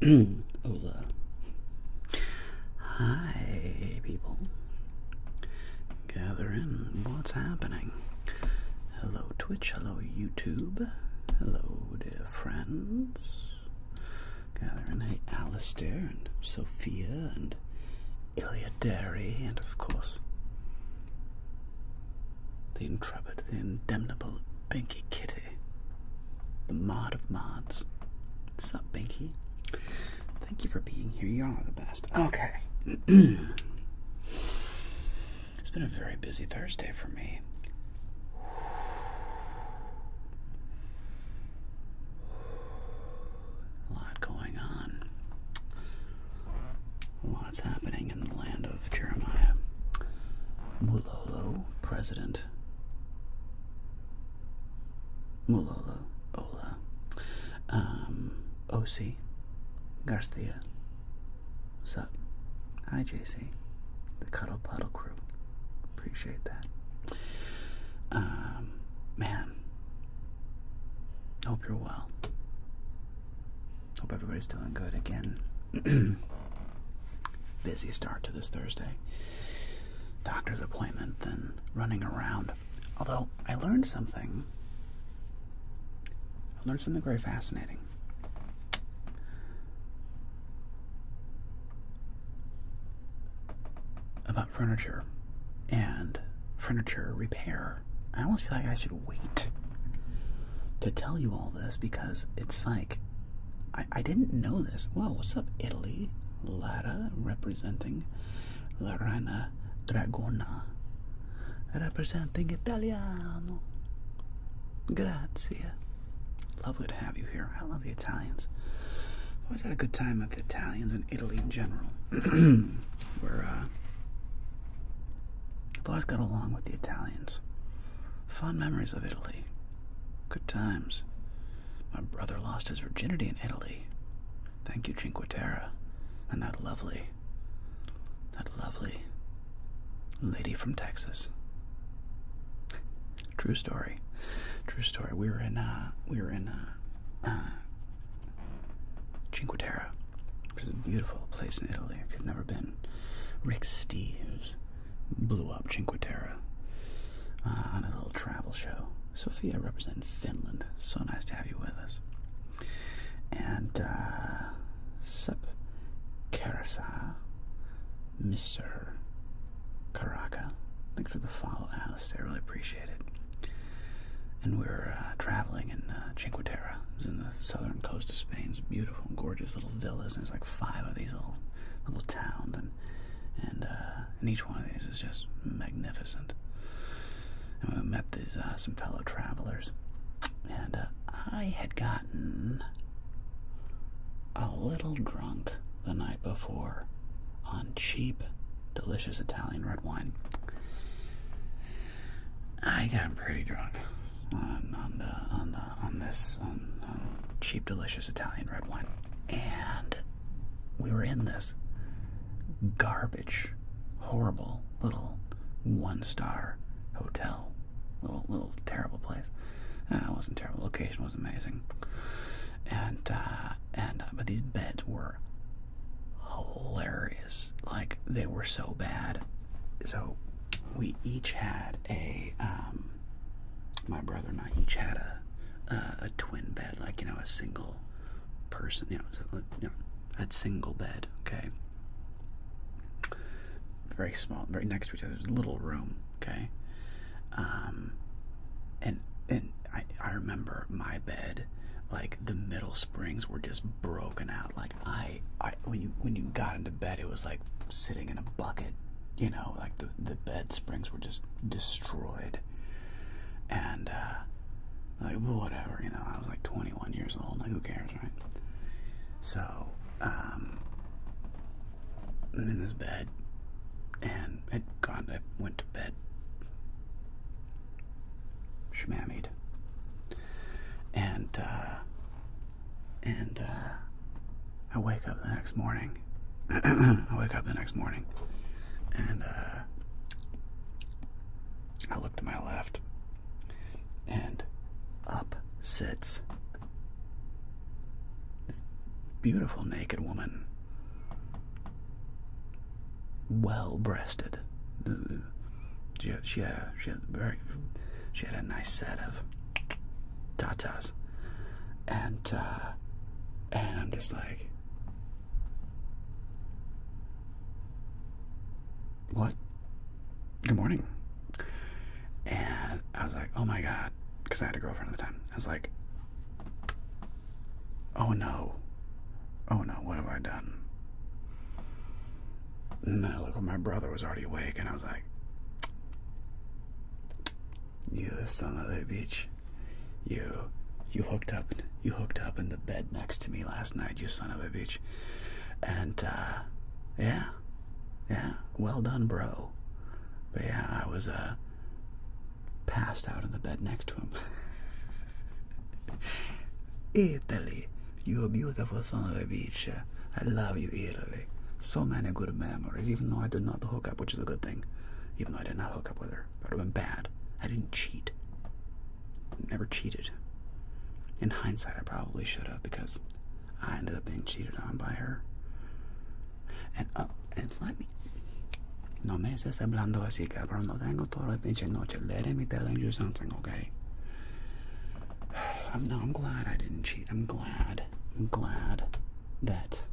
Hola. Hi, people. Gather in. What's happening? Hello, Twitch. Hello, YouTube. Hello, dear friends. Gather in. Hey, Alistair and Sophia and Iliadari and, of course, the intrepid, the indemnable Binky Kitty. The mod of mods. What's up, Binky? Thank you for being here. You are the best. Okay. It's been a very busy Thursday for me. A lot going on. Lots happening in the land of Jeremiah. Mulolo, President. Mulolo, Ola. OC. Garcia. What's up? Hi, JC. The Cuddle Puddle crew. Appreciate that. Man. Hope you're well. Hope everybody's doing good again. Busy start to this Thursday. Doctor's appointment, then running around. Although, I learned something very fascinating. About furniture and furniture repair. I almost feel like I should wait to tell you all this because it's like I didn't know this. Whoa, what's up, Italy? Lara representing La Reina Dragona. Representing Italiano. Grazie. Lovely to have you here. I love the Italians. I've always had a good time with the Italians and Italy in general. I've always got along with the Italians. Fond memories of Italy. Good times. My brother lost his virginity in Italy. Thank you, Cinque Terre. And that lovely lady from Texas. True story. True story. We were in Cinque Terre, which is a beautiful place in Italy. If you've never been, Rick Steves blew up Cinque Terre on a little travel show. Sophia representing Finland. So nice to have you with us. And Sep Karasa, Mr. Karaka. Thanks for the follow, Alistair. I really appreciate it. And we're traveling in Cinque Terre. It's in the southern coast of Spain. It's beautiful, gorgeous little villas, and there's like 5 of these little towns, and each one of these is just magnificent. And we met these some fellow travelers, and I had gotten a little drunk the night before on cheap, delicious Italian red wine. I got pretty drunk on cheap, delicious Italian red wine, and we were in this garbage, horrible little 1-star hotel, little terrible place. It wasn't terrible. The location was amazing, but these beds were hilarious. Like, they were so bad. So we each had my brother and I each had a twin bed, like, a single person, a single bed, okay? Very small, very next to each other, little room, okay? And I remember my bed, like, the middle springs were just broken out. Like, when you got into bed, it was like sitting in a bucket, like the bed springs were just destroyed. And like, whatever, I was like 21 years old, like, who cares, right? So I'm in this bed, and I went to bed schmammied, and I wake up the next morning. And I look to my left, and up sits this beautiful naked woman. Well-breasted. She had a nice set of tatas. And I'm just like, what? Good morning. And I was like, oh my God, because I had a girlfriend at the time. I was like, oh no, what have I done? And then I looked, my brother was already awake, and I was like, you son of a bitch, you hooked up in the bed next to me last night, you son of a bitch. And yeah, well done, bro. But yeah, I was passed out in the bed next to him. Italy, you a beautiful son of a bitch. I love you, Italy. So many good memories, even though I did not hook up, which is a good thing. Even though I did not hook up with her. That would have been bad. I didn't cheat. Never cheated. In hindsight, I probably should have, because I ended up being cheated on by her. And let me... No me estés hablando así, cabrón. No tengo toda la pinche noche. Let me tell you something, okay? I'm glad I didn't cheat. I'm glad that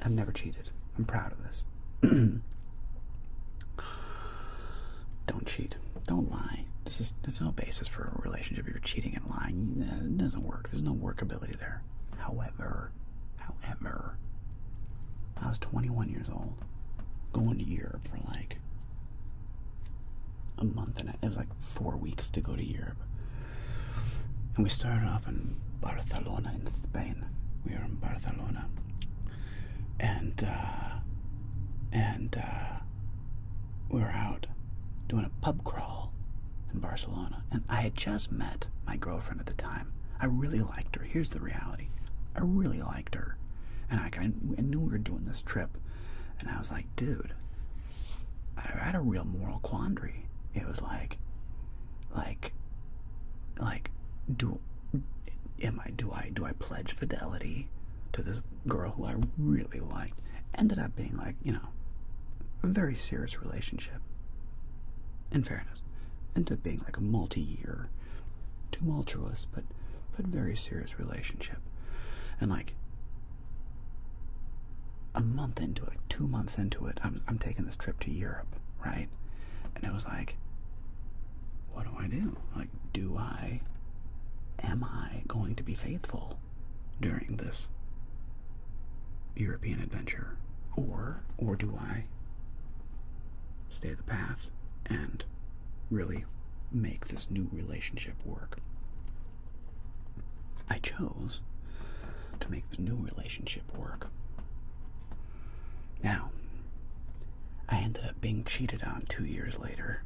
I've never cheated. I'm proud of this. Don't cheat. Don't lie. There's no basis for a relationship if you're cheating and lying. It doesn't work. There's no workability there. However, I was 21 years old, going to Europe for like a month, and it was like 4 weeks to go to Europe. And we started off in Barcelona in Spain. We were in Barcelona. And we were out doing a pub crawl in Barcelona. And I had just met my girlfriend at the time. I really liked her. Here's the reality. I really liked her. And I knew we were doing this trip. And I was like, dude, I had a real moral quandary. It was like, do I pledge fidelity to this girl who I really liked? Ended up being like, a very serious relationship. In fairness, ended up being like a multi-year, tumultuous but very serious relationship. And like a month into it, 2 months into it, I'm taking this trip to Europe, right? And it was like, what do I do? Like, am I going to be faithful during this European adventure? Or do I stay the path and really make this new relationship work? I chose to make the new relationship work. Now, I ended up being cheated on 2 years later.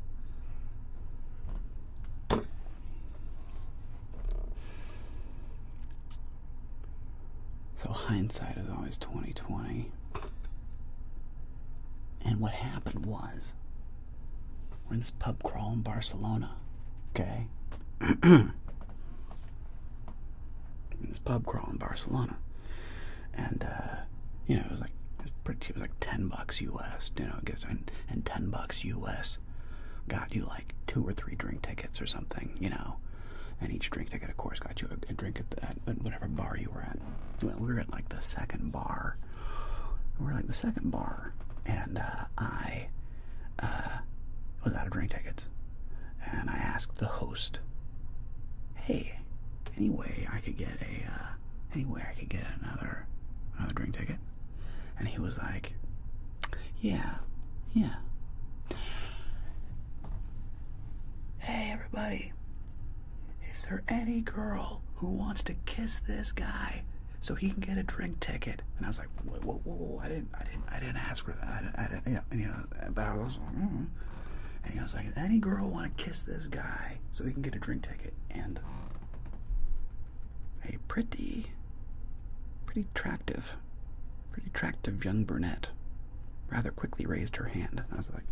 So hindsight is always 20/20. And what happened was, we're in this pub crawl in Barcelona, okay? In this pub crawl in Barcelona. And, it was like, it was like $10 US, and $10 US got you like 2 or 3 drink tickets or something, and each drink ticket, of course, got you a drink at whatever bar you were at. Well, we were at like the second bar. And I was out of drink tickets, and I asked the host, "Hey, any way I could get another drink ticket?" And he was like, "Yeah. Hey, everybody, is there any girl who wants to kiss this guy so he can get a drink ticket?" And I was like, whoa, I didn't ask for that. But I was, and he was like, "Any girl want to kiss this guy so he can get a drink ticket?" And a pretty attractive young brunette rather quickly raised her hand. And I was like,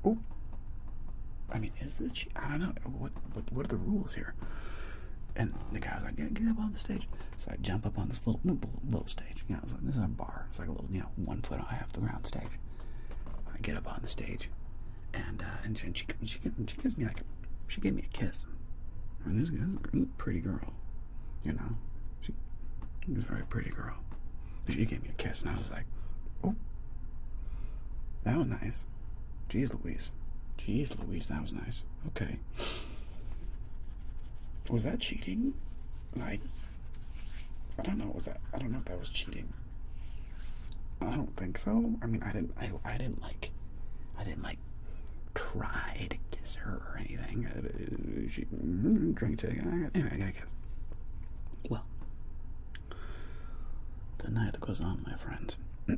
"Oh, I mean, is this? I don't know. What are the rules here?" And the guy was like, get up on the stage. So I jump up on this little stage. You know, it was like, this is a bar. It's like a little, 1 foot high off the ground stage. I get up on the stage, and she gives me she gave me a kiss. I mean, this is a pretty girl, She was a very pretty girl. She gave me a kiss, and I was like, oh, that was nice. Jeez Louise, that was nice. Okay. Was that cheating? I don't know. I don't know if that was cheating. I don't think so. I mean, I didn't try to kiss her or anything. She drank it. Anyway, I got a kiss. Well, the night goes on, my friends. We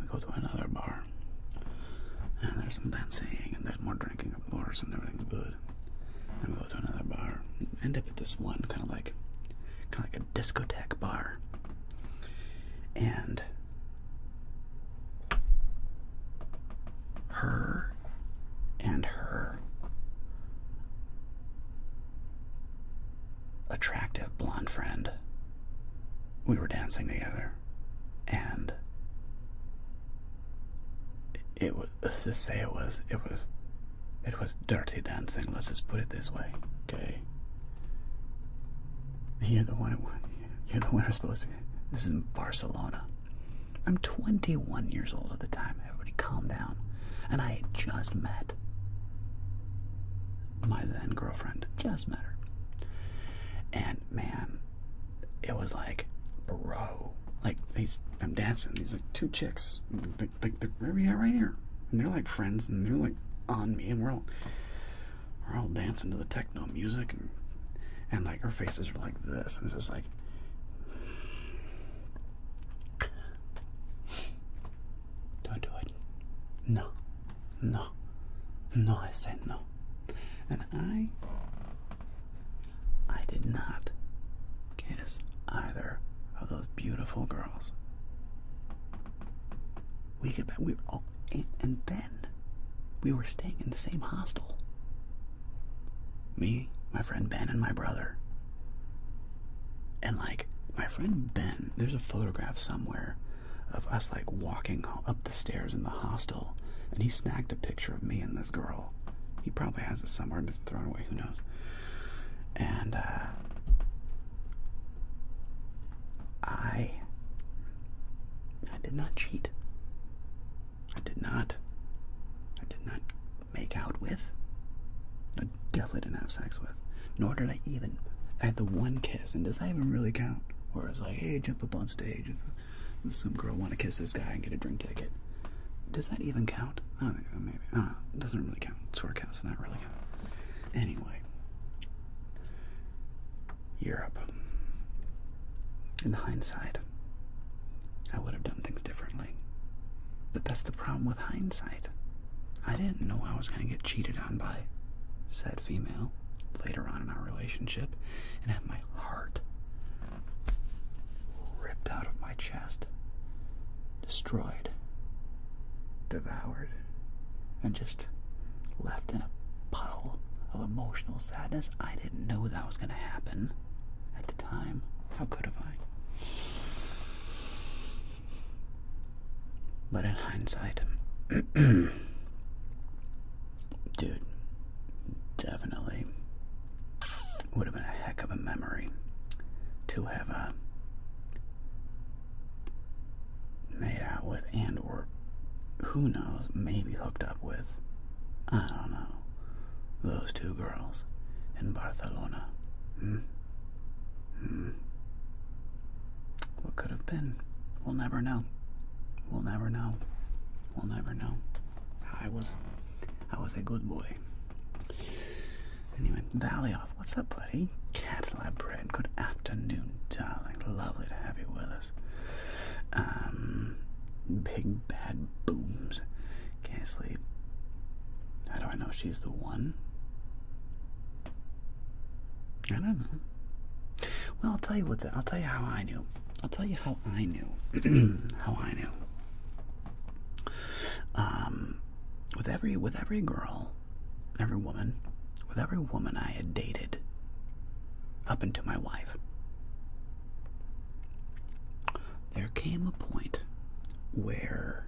go to another bar, and there's some dancing, and there's more drinking, of course, and everything's good. And we go to another bar. End up at this one, kind of like a discotheque bar, and her attractive blonde friend, we were dancing together, and it was dirty dancing. Let's just put it this way, okay? You're the one who's supposed to be. This is in Barcelona. I'm 21 years old at the time. Everybody calm down. And I had just met my then girlfriend. Just met her. And man, it was like, bro. Like, I'm dancing. These like two chicks. They're right here. And they're like friends, and they're like on me, and we're all dancing to the techno music, and like our faces are like this, and it's just like, don't do it. No, I said no. And I did not kiss either of those beautiful girls. We were all, and then we were staying in the same hostel. Me, my friend Ben, and my brother. And like, my friend Ben, there's a photograph somewhere of us like walking up the stairs in the hostel, and he snagged a picture of me and this girl. He probably has it somewhere, but it's thrown away, who knows. And I did not cheat. I did not make out with. I definitely didn't have sex with. Nor did I had the one kiss, and does that even really count? Where it's like, hey, jump up on stage. Does some girl want to kiss this guy and get a drink ticket? Does that even count? I don't think maybe. I don't know. It doesn't really count. It sort of counts, not really count. Anyway. Europe. In hindsight, I would have done things differently. But that's the problem with hindsight. I didn't know I was going to get cheated on by said female later on in our relationship and have my heart ripped out of my chest, destroyed, devoured, and just left in a puddle of emotional sadness. I didn't know that was going to happen at the time. How could have I? But in hindsight, dude, definitely would have been a heck of a memory to have made out with, and or who knows, maybe hooked up with, I don't know, those two girls in Barcelona. What could have been? We'll never know. We'll never know. We'll never know. I was a good boy. Anyway, Valley off. What's up, buddy? Cat Lab Bread. Good afternoon, darling. Lovely to have you with us. Big bad booms. Can't sleep. How do I know she's the one? I don't know. Well, I'll tell you how I knew. How I knew. With every girl, every woman I had dated, up into my wife. There came a point where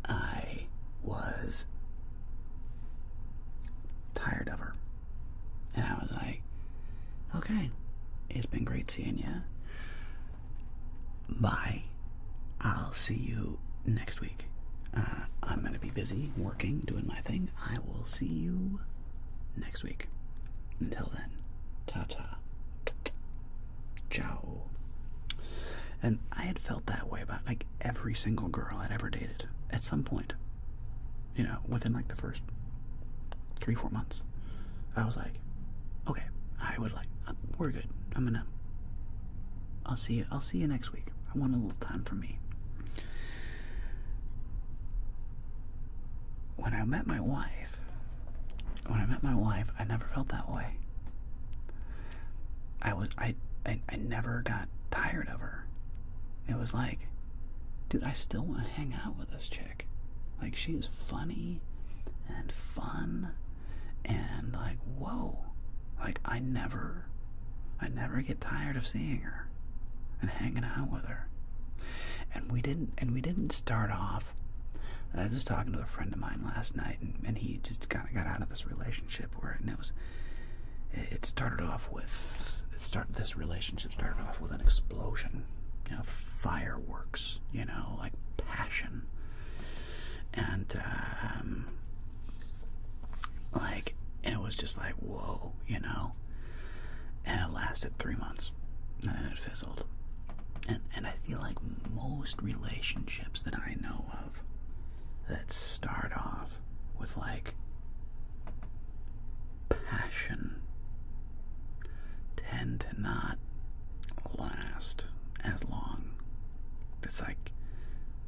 I was tired of her. And I was like, okay, it's been great seeing you. Bye. I'll see you next week. I'm going to be busy working, doing my thing. I will see you next week. Until then, ta-ta. Ciao. And I had felt that way about like every single girl I'd ever dated at some point. You know, within like the first 3-4 months. I was like, okay, we're good. I'll see you next week. I want a little time for me. When I met my wife, I never felt that way. I never got tired of her. It was like, dude, I still want to hang out with this chick. Like, she is funny and fun and like, whoa. Like, I never get tired of seeing her and hanging out with her. And we didn't start off. I was just talking to a friend of mine last night, and he just kind of got out of this relationship this relationship started off with an explosion, you know, fireworks, you know, like passion, and and it was just like, whoa, you know, and it lasted 3 months, and then it fizzled, and I feel like most relationships that I know of that start off with like passion tend to not last as long. It's like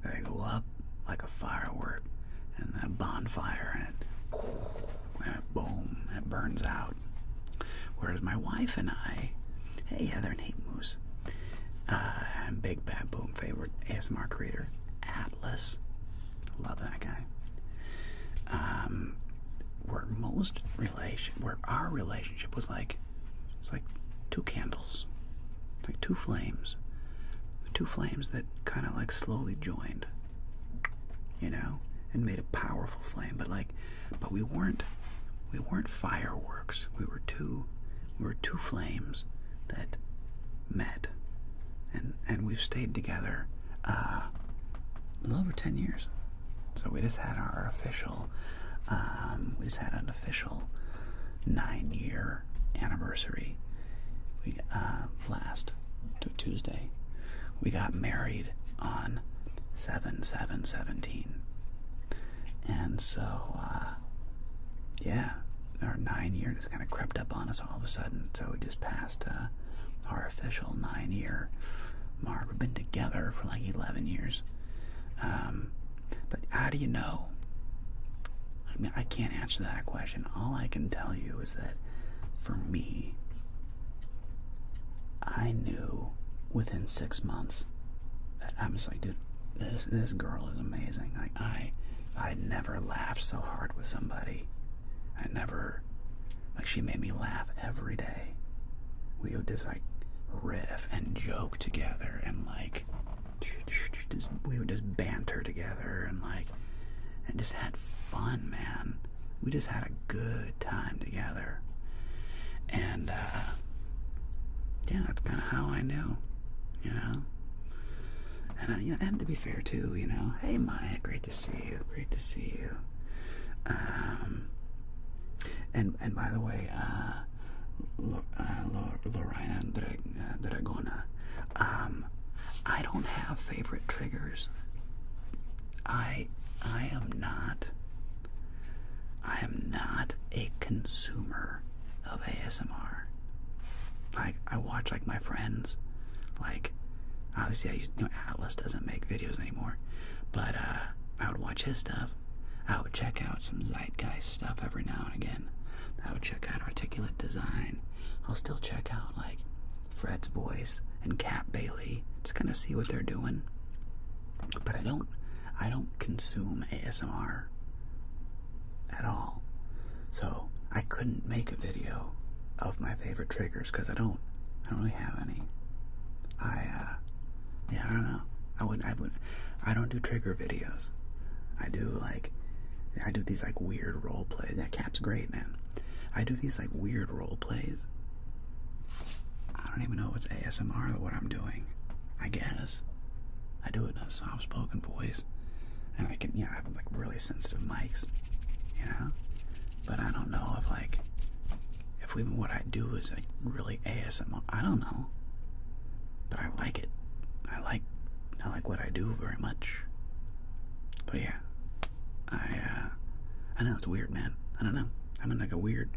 they go up like a firework and a bonfire, and it boom, and it burns out. Whereas my wife and I, hey Heather and hey Moose, and Big Bad Boom favorite ASMR creator, Atlas, love that guy. Where our relationship was like, it's like 2 candles, like 2 flames that kind of like slowly joined, you know, and made a powerful flame. But we weren't fireworks. We were two flames that met, and we've stayed together a little over 10 years. So we just had our official, an official 9-year anniversary. We last Tuesday. We got married on 7/7/17, and so yeah, our 9 year just kind of crept up on us all of a sudden. So we just passed our official 9-year mark. We've been together for like 11 years. But how do you know? I mean, I can't answer that question. All I can tell you is that for me, I knew within 6 months that I'm just like, dude, this girl is amazing. Like, I never laughed so hard with somebody. She made me laugh every day. We would just like riff and joke together, and like we would just banter together, and just had fun, man. We just had a good time together. And yeah, that's kind of how I knew, you know. And and to be fair too, you know, hey Maya, great to see you. And by the way, Lorena Dragona, I don't have favorite triggers. I am not a consumer of ASMR. Like, I watch like my friends, like obviously Atlas doesn't make videos anymore, but I would watch his stuff. I would check out some Zeitgeist stuff every now and again. I would check out Articulate Design. I'll still check out like Fred's Voice and Cat Bailey, just kind of see what they're doing. But I don't consume ASMR at all. So I couldn't make a video of my favorite triggers, because I don't really have any. Yeah, I don't know. I don't do trigger videos. I do these like weird role plays. That Cap's great, man. I do these like weird role plays. I don't even know if it's ASMR or what I'm doing. I guess I do it in a soft-spoken voice, and I can, I have like really sensitive mics, But I don't know if even what I do is like really ASMR. I don't know, but I like it. I like what I do very much. But yeah, I know it's weird, man. I don't know. I'm in like a weird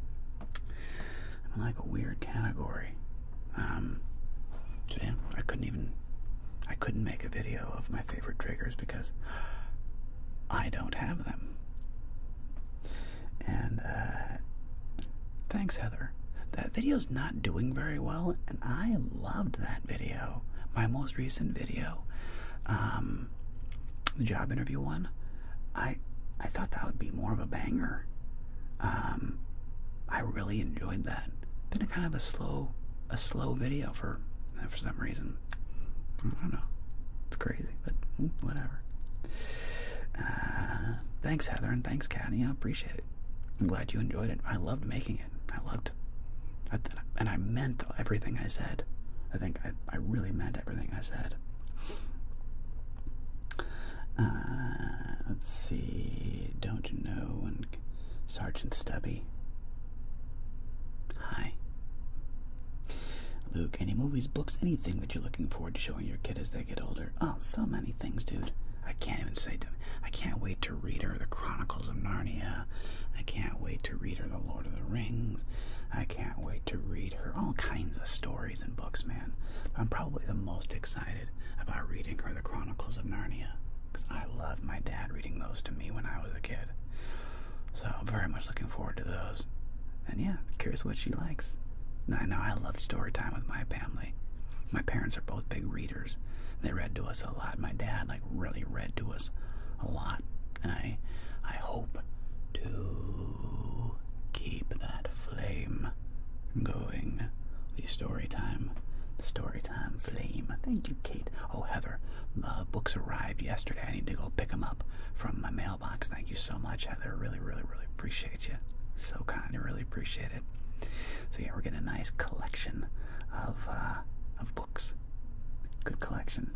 category. So yeah, I couldn't make a video of my favorite triggers because I don't have them. And thanks, Heather. That video's not doing very well, and I loved that video. My most recent video, the job interview one, I thought that would be more of a banger. I really enjoyed that. Been a kind of a slow video for some reason. I don't know. It's crazy, but whatever. Thanks, Heather, and thanks, Caddy. I appreciate it. I'm glad you enjoyed it. I loved making it. And I meant everything I said. I think I really meant everything I said. Let's see. Don't you know? And Sergeant Stubby. Hi. Luke, any movies, books, anything that you're looking forward to showing your kid as they get older? Oh, so many things, dude. I can't even say. I can't wait to read her The Chronicles of Narnia. I can't wait to read her The Lord of the Rings. I can't wait to read her all kinds of stories and books, man. I'm probably the most excited about reading her The Chronicles of Narnia, because I loved my dad reading those to me when I was a kid. So I'm very much looking forward to those. And yeah, curious what she likes. I know I loved story time with my family. My parents are both big readers. They read to us a lot. My dad really read to us a lot. And I hope to keep that flame going. The story time flame. Thank you, Kate. Oh, Heather, the books arrived yesterday. I need to go pick them up from my mailbox. Thank you so much, Heather. Really, really, really appreciate you. So kind. I really appreciate it. So yeah, we're getting a nice collection of books. Good collection.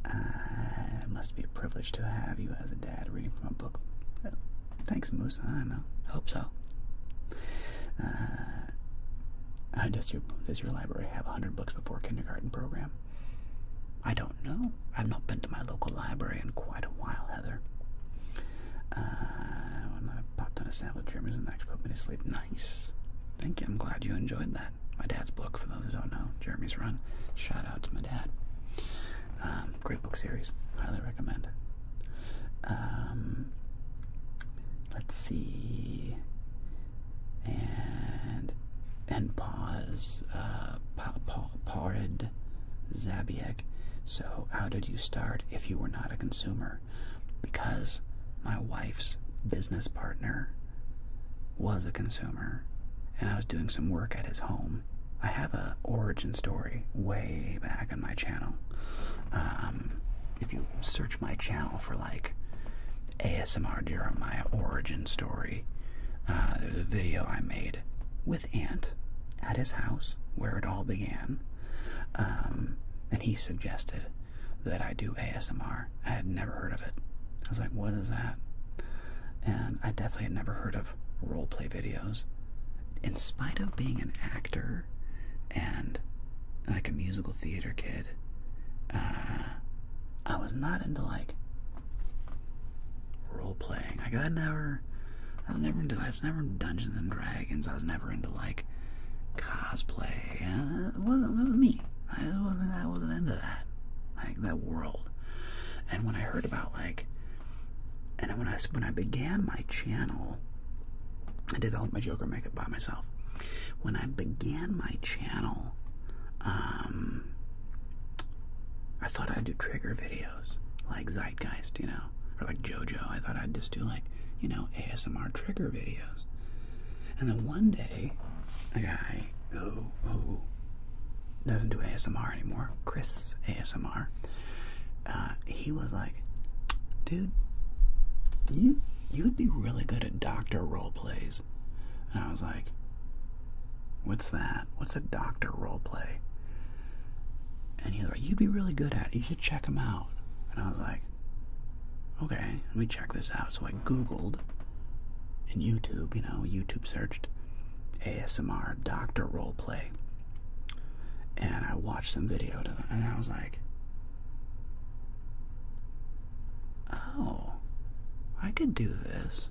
It must be a privilege to have you as a dad reading from a book. Well, thanks, Moose. I don't know. Hope so. Does your library have 100 books before kindergarten program? I don't know. I've not been to my local library in quite a while, Heather. When I popped on a sample of Jeremy's and Max put me to sleep. Nice. Thank you. I'm glad you enjoyed that. My dad's book, for those who don't know, Jeremy's Run. Shout out to my dad. Great book series. Highly recommend. Let's see. And pause. Parid Zabiek. So, how did you start if you were not a consumer? Because my wife's business partner was a consumer, and I was doing some work at his home. I have a origin story way back on my channel. If you search my channel for ASMR Jeremiah origin story, there's a video I made with Ant at his house where it all began, and he suggested that I do ASMR. I had never heard of it. I was like, what is that? And I definitely had never heard of roleplay videos. In spite of being an actor and a musical theater kid, I was not into role playing. I was never into Dungeons and Dragons. I was never into cosplay. It wasn't me. I wasn't into that. That world. And when I heard about and when I began my channel, I developed my Joker makeup by myself. When I began my channel, I thought I'd do trigger videos like Zeitgeist, or like JoJo. I thought I'd just do ASMR trigger videos. And then one day, a guy who doesn't do ASMR anymore, Chris ASMR. He was like, dude, you'd be really good at doctor role plays. And I was like, what's that? What's a doctor role play? And he was like, you'd be really good at it. You should check him out. And I was like, okay, let me check this out. So I Googled in YouTube, YouTube searched ASMR doctor role play. And I watched some video to them, and I was like, oh, I could do this.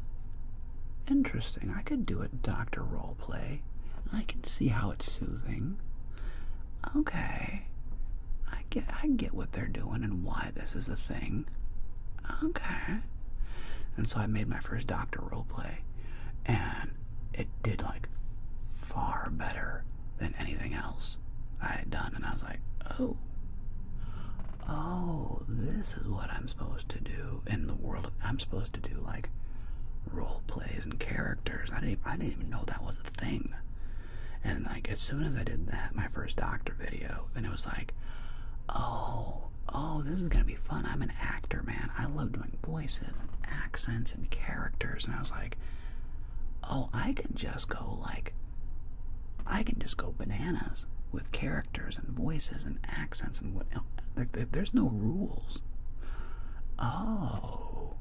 Interesting. I could do a doctor role play. I can see how it's soothing. Okay. I get what they're doing and why this is a thing. Okay. And so I made my first doctor role play, and it did like far better than anything else I had done. And I was like, oh, this is what I'm supposed to do in the world. I'm supposed to do like role plays and characters. I didn't even know that was a thing. And like as soon as I did that, my first doctor video, then it was like, oh, this is gonna be fun. I'm an actor, man. I love doing voices and accents and characters. And I was like, oh, I can just go bananas with characters and voices and accents and what. There's no rules. Oh.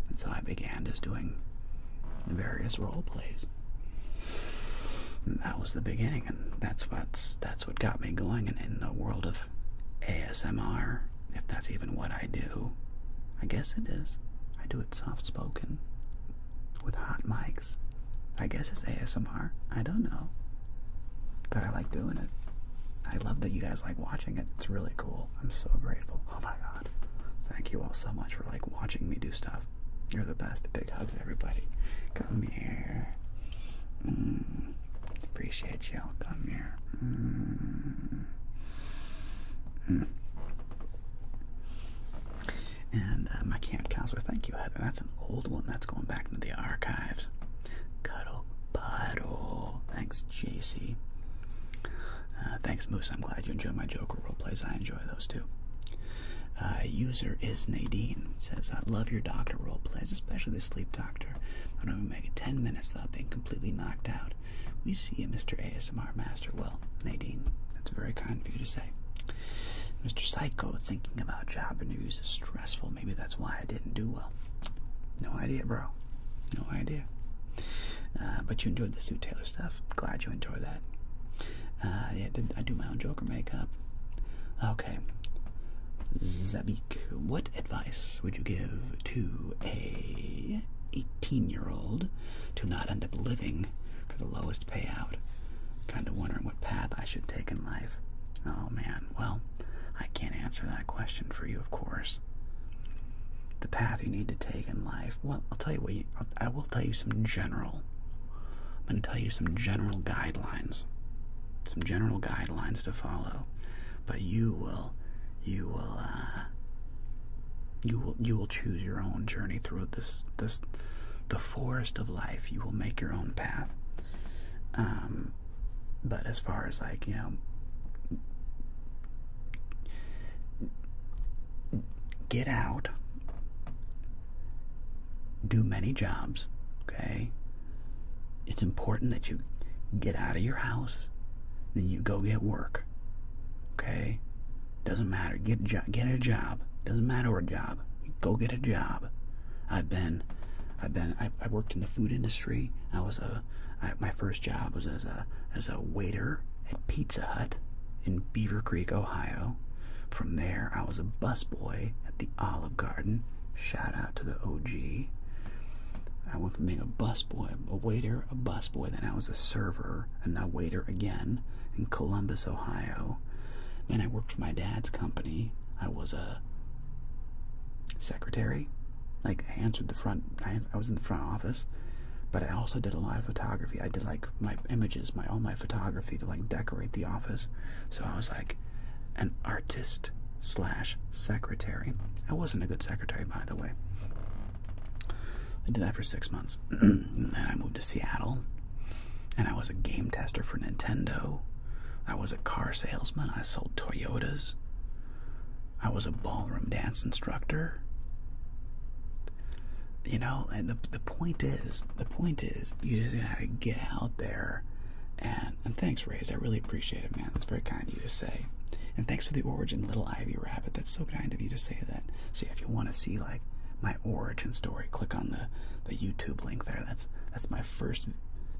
And so I began just doing the various role plays. And that was the beginning, and that's what got me going in the world of ASMR, if that's even what I do. I guess it is. I do it soft-spoken with hot mics. I guess it's ASMR. I don't know. But I like doing it. I love that you guys like watching it. It's really cool. I'm so grateful. Oh my god. Thank you all so much for like watching me do stuff. You're the best. Big hugs, everybody. Come here. Appreciate y'all. Come here. And my camp counselor, thank you, Heather. That's an old one. That's going back into the archives. Cuddle Puddle. Thanks, JC. Thanks, Moose. I'm glad you enjoy my Joker role plays. I enjoy those too. User is Nadine. Says, I love your doctor role plays, especially the sleep doctor. I don't even make it 10 minutes without being completely knocked out. We see you, Mr. ASMR Master. Well, Nadine, that's very kind of you to say. Mr. Psycho, thinking about job interviews is stressful. Maybe that's why I didn't do well. No idea, bro. No idea. But you enjoyed the Sue Taylor stuff. Glad you enjoyed that. Yeah, I do my own Joker makeup. Okay. Zabik, what advice would you give to a 18-year-old to not end up living for the lowest payout? Kind of wondering what path I should take in life. Oh man, well, I can't answer that question for you, of course. The path you need to take in life, well, I'll tell you what, I will tell you some general. I'm going to tell you some general guidelines. Some general guidelines to follow. But you will choose your own journey through the forest of life. You will make your own path. But as far as like, get out, do many jobs, okay? It's important that you get out of your house, then you go get work, okay? Doesn't matter. Get a job. Doesn't matter what job. Go get a job. I worked in the food industry. My first job was as a waiter at Pizza Hut in Beaver Creek, Ohio. From there, I was a busboy at the Olive Garden. Shout out to the OG. I went from being a busboy, a waiter, a busboy, then I was a server, and now waiter again in Columbus, Ohio. Then I worked for my dad's company. I was a secretary. Like, I answered the front, I was in the front office, but I also did a lot of photography. I did like my images, all my photography to like decorate the office. So I was like an artist / secretary. I wasn't a good secretary, by the way. I did that for 6 months. And then I moved to Seattle. And I was a game tester for Nintendo. I was a car salesman. I sold Toyotas. I was a ballroom dance instructor. You know, and the point is, you just gotta get out there. And thanks, Raze. I really appreciate it, man. That's very kind of you to say. And thanks for the origin, Little Ivy Rabbit. That's so kind of you to say that. So yeah, if you want to see like my origin story, click on the YouTube link there. That's my first.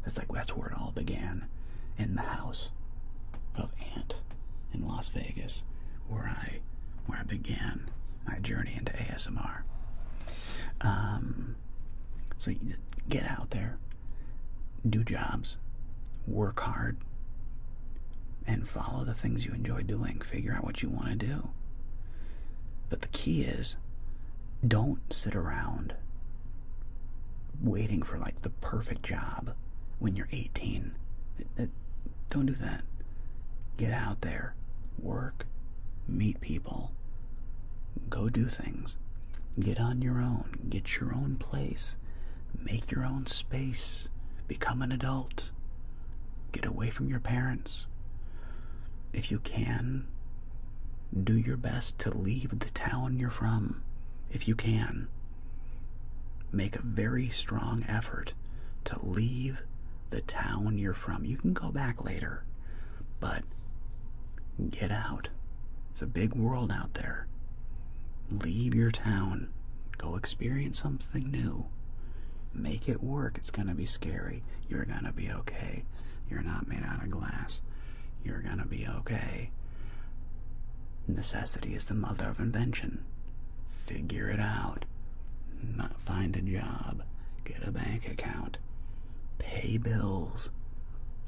That's where it all began, in the house of Ant in Las Vegas, where I began my journey into ASMR. So you get out there, do jobs, work hard, and follow the things you enjoy doing. Figure out what you want to do. But the key is, don't sit around waiting for like the perfect job when you're 18. Don't do that. Get out there, work, meet people, go do things, get on your own, get your own place, make your own space, become an adult, get away from your parents. If you can, do your best to leave the town you're from. If you can, make a very strong effort to leave the town you're from. You can go back later, but get out. It's a big world out there. Leave your town. Go experience something new. Make it work. It's gonna be scary. You're gonna be okay. You're not made out of glass. You're gonna be okay. Necessity is the mother of invention. Figure it out. Not find a job. Get a bank account. Pay bills.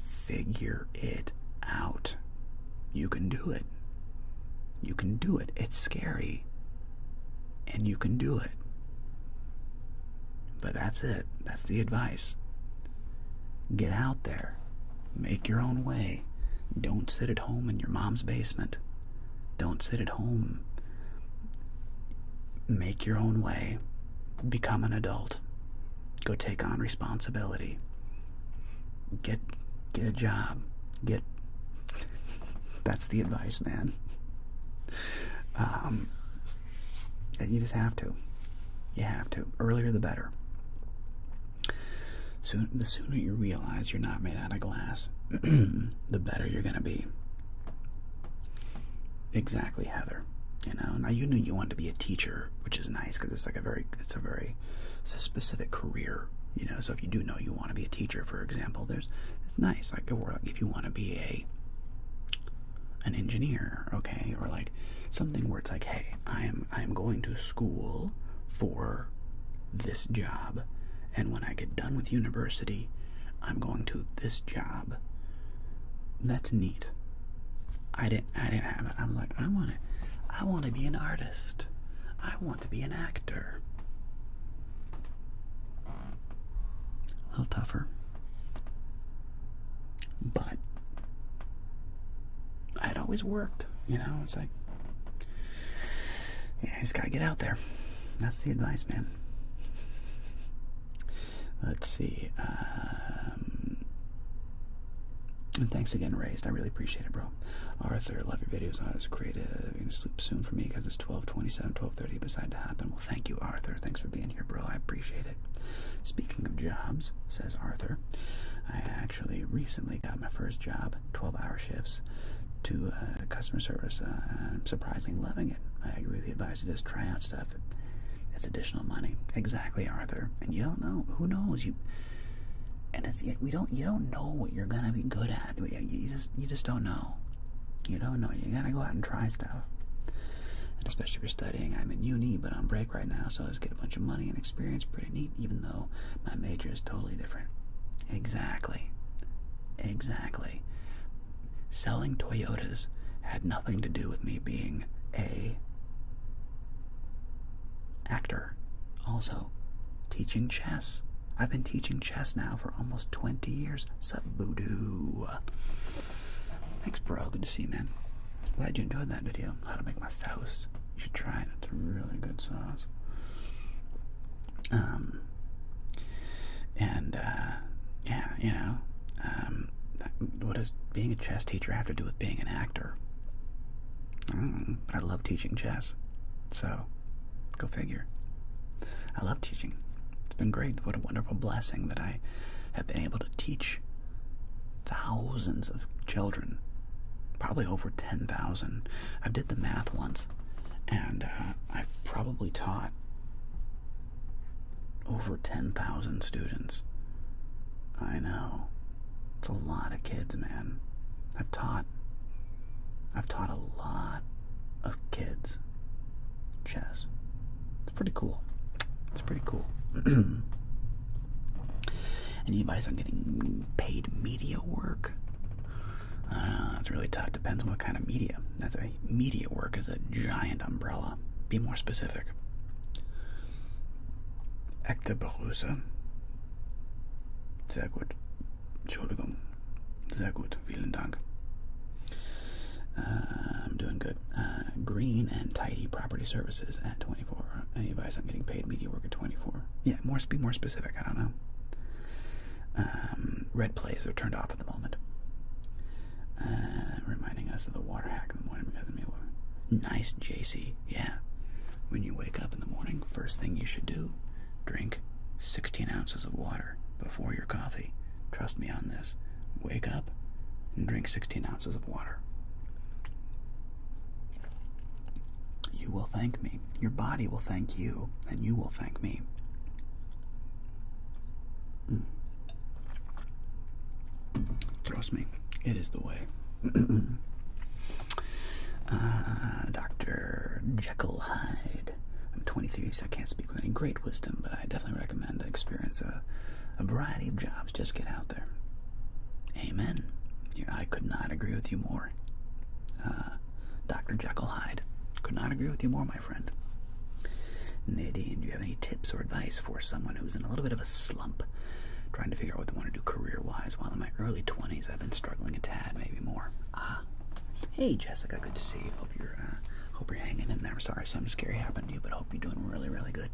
Figure it out. You can do it. You can do it. It's scary. And you can do it. But that's it. That's the advice. Get out there. Make your own way. Don't sit at home in your mom's basement. Don't sit at home. Make your own way. Become an adult. Go take on responsibility. Get a job. That's the advice, man. You just have to. You have to. Earlier the better. The sooner you realize you're not made out of glass, the better you're going to be. Exactly, Heather. You know, now you knew you wanted to be a teacher, which is nice because it's like it's a specific career. You know, so if you do know you want to be a teacher, for example, it's nice. Like, or if you want to be an engineer, okay, or like something where it's like, hey, I am going to school for this job, and when I get done with university, I'm going to this job. That's neat. I didn't have it. I'm like, I want to be an artist. I want to be an actor. A little tougher. But I'd always worked, you know. It's like, yeah, you just gotta get out there. That's the advice, man. Let's see. And thanks again, Raised. I really appreciate it, bro. Arthur, love your videos. I was creative. You're gonna sleep soon for me because it's 12:27, 12:30 beside to happen. Well, thank you, Arthur. Thanks for being here, bro. I appreciate it. Speaking of jobs, says Arthur, I actually recently got my first job, 12-hour shifts, to customer service. I'm surprisingly loving it. I agree with the advice to just try out stuff. It's additional money. Exactly, Arthur. And you don't know. Who knows? You don't know what you're gonna be good at. You just don't know. You don't know. You gotta go out and try stuff. And especially if you're studying. I'm in uni, but on break right now, so I just get a bunch of money and experience. Pretty neat, even though my major is totally different. Exactly. Selling Toyotas had nothing to do with me being a actor. Also, teaching chess. I've been teaching chess now for almost 20 years. Sup, Voodoo? Thanks, bro. Good to see you, man. Glad you enjoyed that video. How to make my sauce. You should try it. It's a really good sauce. Yeah, you know. being a chess teacher have to do with being an actor? But I love teaching chess. So, go figure. I love teaching. It's been great. What a wonderful blessing that I have been able to teach thousands of children. Probably over 10,000. I did the math once, and I've probably taught over 10,000 students. I know. It's a lot of kids, man. I've taught a lot of kids chess. It's pretty cool. It's pretty cool. And you guys are getting paid media work. It's really tough. Depends on what kind of media. That's a media work is a giant umbrella. Be more specific. Echte Begrüße. Sehr gut. Entschuldigung. Sehr gut. Vielen Dank. I'm doing good. Green and tidy property services at 24. Any advice on getting paid media work at 24? Yeah, be more specific. I don't know. Red plays are turned off at the moment. Reminding us of the water hack in the morning because of me. Nice, JC. Yeah. When you wake up in the morning, first thing you should do, drink 16 ounces of water before your coffee. Trust me on this. Wake up and drink 16 ounces of water. You will thank me. Your body will thank you, and you will thank me. Trust me, it is the way. Dr. Jekyll Hyde. I'm 23, so I can't speak with any great wisdom, but I definitely recommend to experience a variety of jobs. Just get out there. Amen. I could not agree with you more. Dr. Jekyll Hyde. Could not agree with you more, my friend. Nadine, do you have any tips or advice for someone who's in a little bit of a slump, trying to figure out what they want to do career-wise? While in my early 20s, I've been struggling a tad, maybe more. Hey, Jessica, good to see you. Hope you're hanging in there. Sorry something scary happened to you, but hope you're doing really, really good.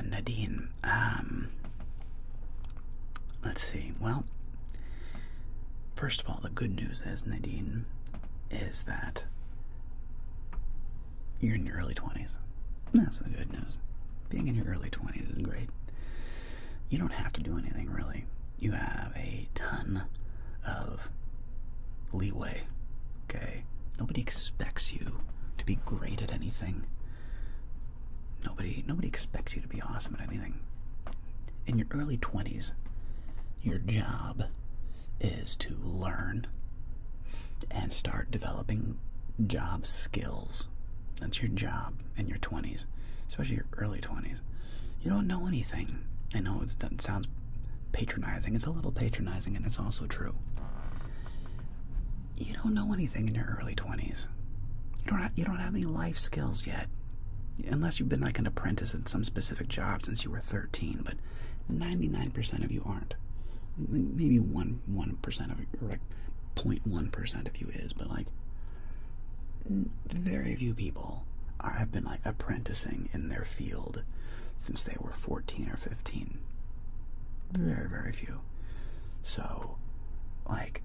Nadine, let's see. Well, first of all, the good news is, Nadine, is that you're in your early 20s. That's the good news. Being in your early 20s is great. You don't have to do anything, really. You have a ton of leeway, okay? Nobody expects you to be great at anything. Nobody expects you to be awesome at anything. In your early 20s, your job is to learn and start developing job skills. That's your job in your 20s, especially your early 20s. You don't know anything. I know that sounds patronizing. It's a little patronizing, and it's also true. You don't know anything in your early 20s. You don't have any life skills yet, unless you've been like an apprentice in some specific job since you were 13. But 99% of you aren't. Maybe 1% of you, or like 0.1% of you is, but like very few people have been like apprenticing in their field since they were 14 or 15. Very, very few. So, like,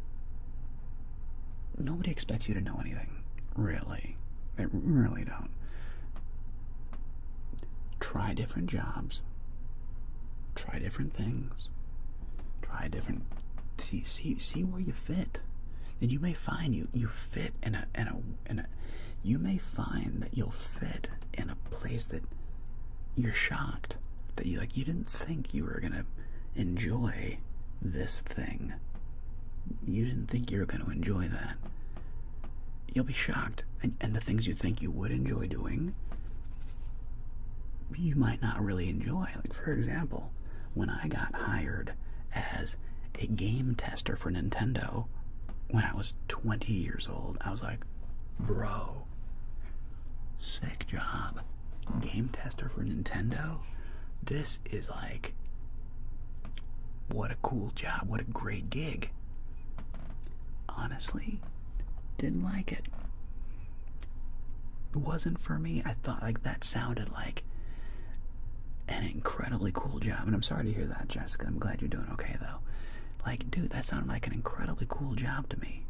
nobody expects you to know anything, really. They really don't. Try different jobs. Try different things. Try different... See where you fit. And you may find you fit in a you may find that you'll fit in a place that you're shocked that you didn't think you were gonna enjoy this thing. You didn't think you were gonna enjoy that. You'll be shocked, and the things you think you would enjoy doing, you might not really enjoy. Like, for example, when I got hired as a game tester for Nintendo when I was 20 years old, I was like, bro, sick job. Game tester for Nintendo? This is like, what a cool job, what a great gig. Honestly, didn't like it. It wasn't for me. I thought like that sounded like an incredibly cool job. And I'm sorry to hear that, Jessica. I'm glad you're doing okay, though. Like, dude, that sounded like an incredibly cool job to me.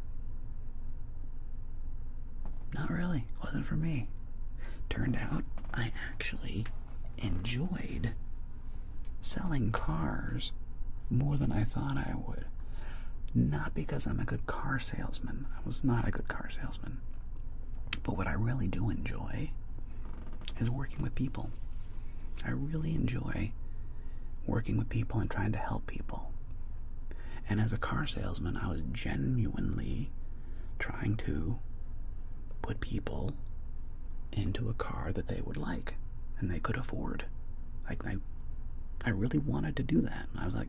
Not really. Wasn't for me. Turned out I actually enjoyed selling cars more than I thought I would. Not because I'm a good car salesman. I was not a good car salesman. But what I really do enjoy is working with people. I really enjoy working with people and trying to help people. And as a car salesman, I was genuinely trying to put people into a car that they would like and they could afford. Like, I really wanted to do that. I was like,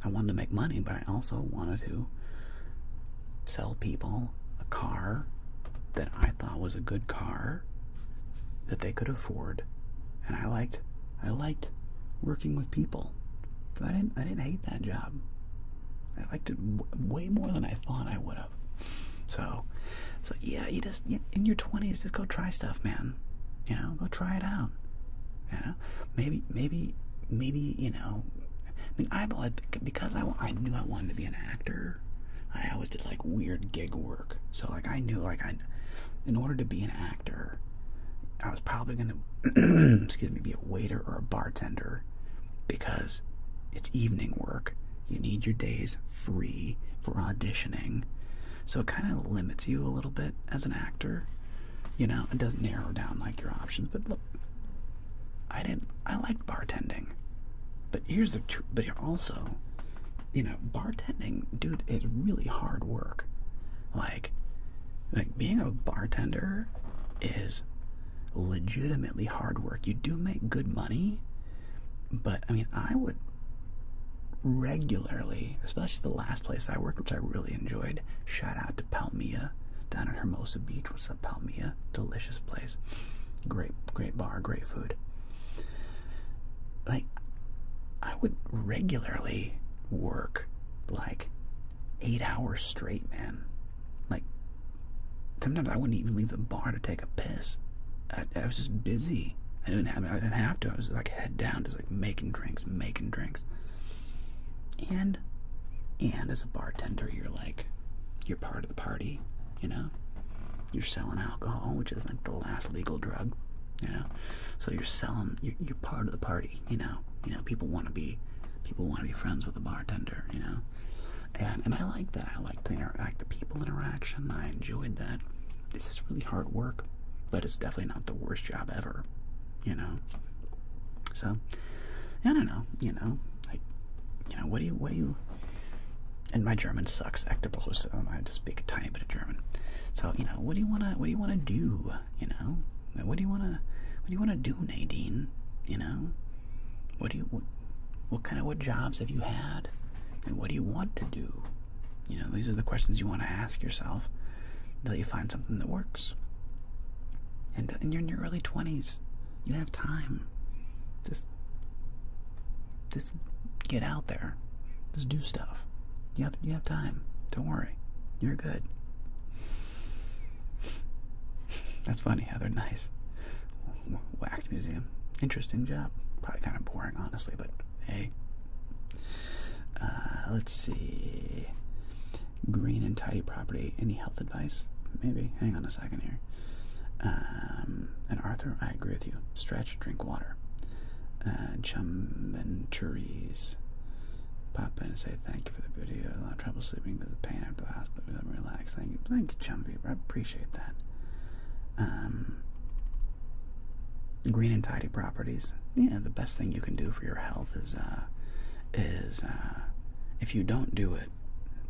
I wanted to make money, but I also wanted to sell people a car that I thought was a good car that they could afford. And I liked working with people. So I didn't hate that job. I liked it way more than I thought I would have. So yeah, in your 20s, just go try stuff, man. You know, go try it out. You know, maybe, you know, I mean, because I knew I wanted to be an actor, I always did like weird gig work. So like I knew in order to be an actor, I was probably gonna, be a waiter or a bartender, because it's evening work. You need your days free for auditioning. So it kind of limits you a little bit as an actor. You know, it does narrow down like your options. But look, I liked bartending. But here's the truth. But also, you know, bartending, dude, is really hard work. Like being a bartender is legitimately hard work. You do make good money, but I mean, I would regularly, especially the last place I worked, which I really enjoyed. Shout out to Palmia down at Hermosa Beach. What's up, Palmia? Delicious place. Great bar, great food. Like, I would regularly work like 8 hours straight, man. Like, sometimes I wouldn't even leave the bar to take a piss. I was just busy. I didn't have to. I was like head down, just like making drinks. And as a bartender, you're part of the party, you know? You're selling alcohol, which is like the last legal drug, you know? So you're part of the party, you know? People want to be friends with a bartender, you know? And I like that. I like the people interaction. I enjoyed that. This is really hard work, but it's definitely not the worst job ever, you know? So, I don't know, you know? What do you, and my German sucks, so I have to speak a tiny bit of German. So, you know, what do you wanna do, you know? What do you wanna do, Nadine? You know? What jobs have you had? And what do you want to do? You know, these are the questions you want to ask yourself until you find something that works. And you're in your early 20s. You have time. Just get out there. Just do stuff. You have time. Don't worry. You're good. That's funny, Heather. Nice. Wax museum. Interesting job. Probably kind of boring, honestly, but hey. Let's see. Green and tidy property. Any health advice? Maybe. Hang on a second here. And Arthur, I agree with you. Stretch, drink water. Chumventures. Pop in and say thank you for the video. A lot of trouble sleeping because of pain after the hospital. Relax. Thank you, Chumvy. I appreciate that. Green and tidy properties. Yeah, the best thing you can do for your health is if you don't do it,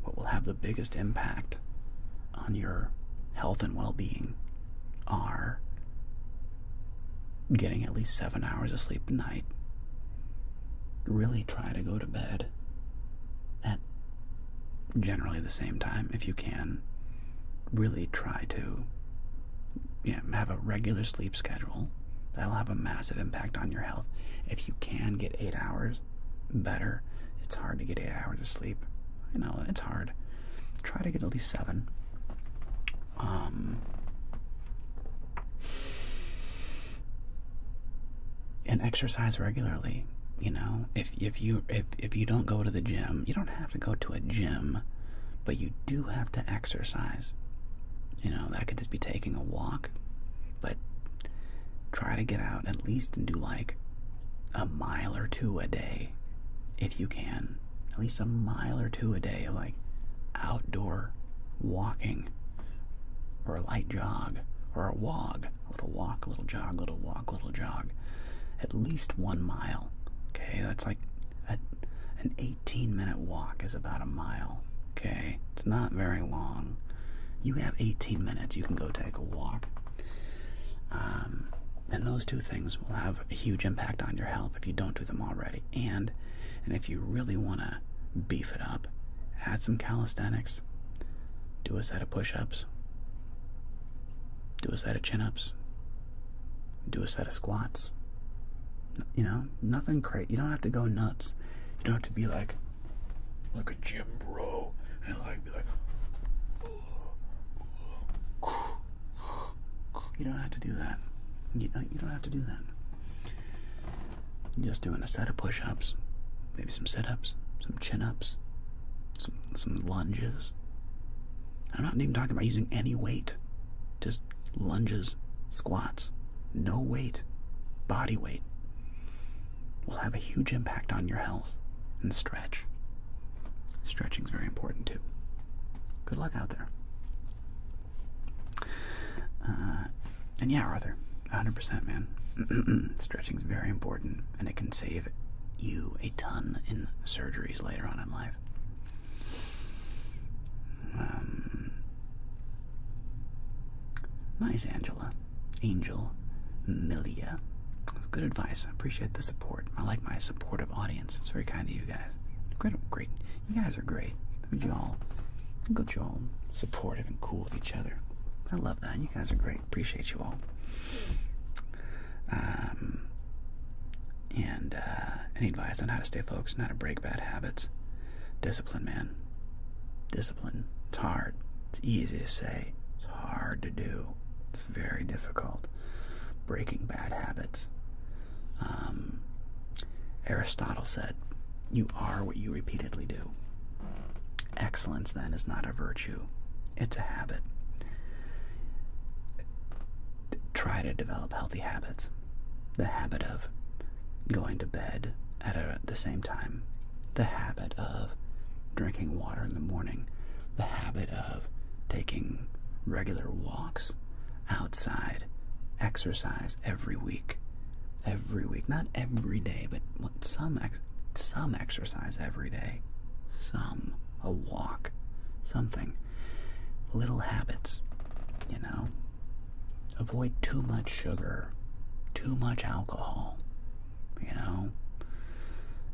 what will have the biggest impact on your health and well-being are getting at least 7 hours of sleep a night. Really try to go to bed at generally the same time if you can. Really try to have a regular sleep schedule. That'll have a massive impact on your health. If you can get 8 hours, better. It's hard to get 8 hours of sleep. I know, it's hard. Try to get at least 7. And exercise regularly. You know, if you don't go to the gym, you don't have to go to a gym, but you do have to exercise. You know, that could just be taking a walk, but try to get out at least and do like a mile or two a day, if you can. At least a mile or two a day of like outdoor walking, or a light jog, or a wog. A little walk, a little jog, little walk, little jog. At least 1 mile. Okay, that's like an 18-minute walk is about a mile. Okay, it's not very long. You have 18 minutes, you can go take a walk. And those two things will have a huge impact on your health if you don't do them already. And if you really want to beef it up, add some calisthenics. Do a set of push-ups. Do a set of chin-ups. Do a set of squats. You know, nothing crazy. You don't have to go nuts. You don't have to be like a gym bro and like be like, you don't have to do that. You don't have to do that. You're just doing a set of push-ups, maybe some sit-ups, some chin-ups, some lunges. I'm not even talking about using any weight. Just lunges, squats, no weight, body weight. Will have a huge impact on your health. And stretch. Stretching is very important too. Good luck out there. And yeah, Arthur, 100%, man. Stretching is very important, and it can save you a ton in surgeries later on in life. Nice, Angel Milia. Good advice. I appreciate the support. I like my supportive audience. It's very kind of you guys. Great. You guys are great. Look at you all supportive and cool with each other. I love that. You guys are great. Appreciate you all. Any advice on how to stay focused and how to break bad habits? Discipline, man. Discipline. It's hard. It's easy to say. It's hard to do. It's very difficult. Breaking bad habits. Aristotle said, "You are what you repeatedly do." Excellence, then, is not a virtue. It's a habit. Try to develop healthy habits. The habit of going to bed at the same time. The habit of drinking water in the morning. The habit of taking regular walks outside. Exercise every week. Every week. Not every day, but some exercise every day. A walk. Something. Little habits, you know. Avoid too much sugar, too much alcohol, you know.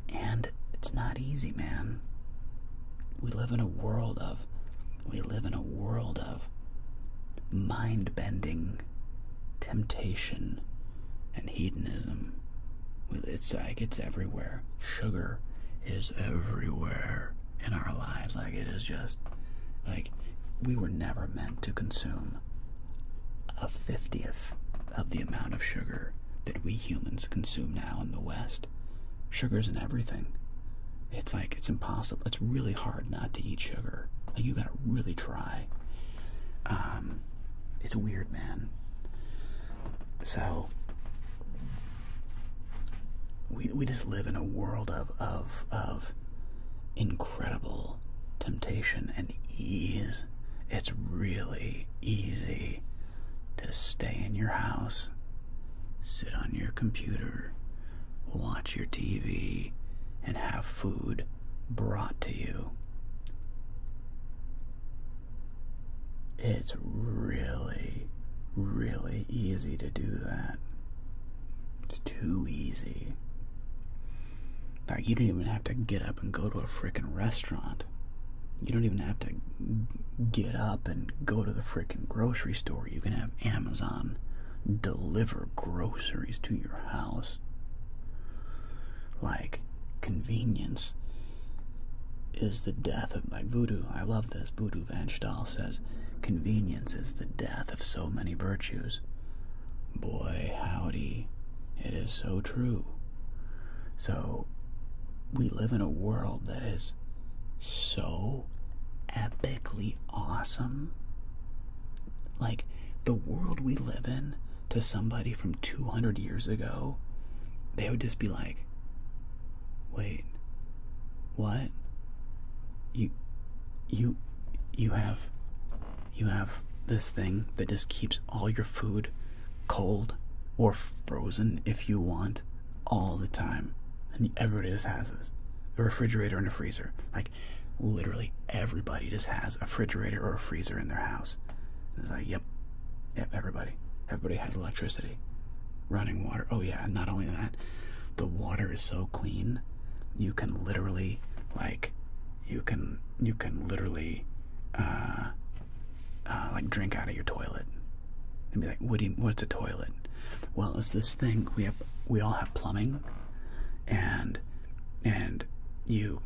And it's not easy, man. We live in a world of mind-bending temptation and hedonism. It's like it's everywhere. Sugar is everywhere in our lives. Like, it is just like we were never meant to consume a 50th of the amount of sugar that we humans consume now in the West. Sugar's in everything. It's like, it's impossible. It's really hard not to eat sugar. Like, you gotta really try. It's weird, man. So we just live in a world of incredible temptation and ease. It's really easy to stay in your house, sit on your computer, watch your TV, and have food brought to you. It's really, really easy to do that. It's too easy. Like, you don't even have to get up and go to a frickin' restaurant. You don't even have to get up and go to the frickin' grocery store. You can have Amazon deliver groceries to your house. Like, convenience is the death of, like, Voodoo. I love this. Voodoo Van Stahl says, convenience is the death of so many virtues. Boy, howdy. It is so true. So we live in a world that is so epically awesome. Like, the world we live in, to somebody from 200 years ago, they would just be like, wait, what? You have this thing that just keeps all your food cold or frozen if you want all the time, and everybody just has this, a refrigerator and a freezer. Like, literally everybody just has a refrigerator or a freezer in their house. It's like, yep, everybody has electricity, running water. Oh yeah, and not only that, the water is so clean, you can literally, like, like, drink out of your toilet and be like, what's a toilet? Well, it's this thing, we all have plumbing, and you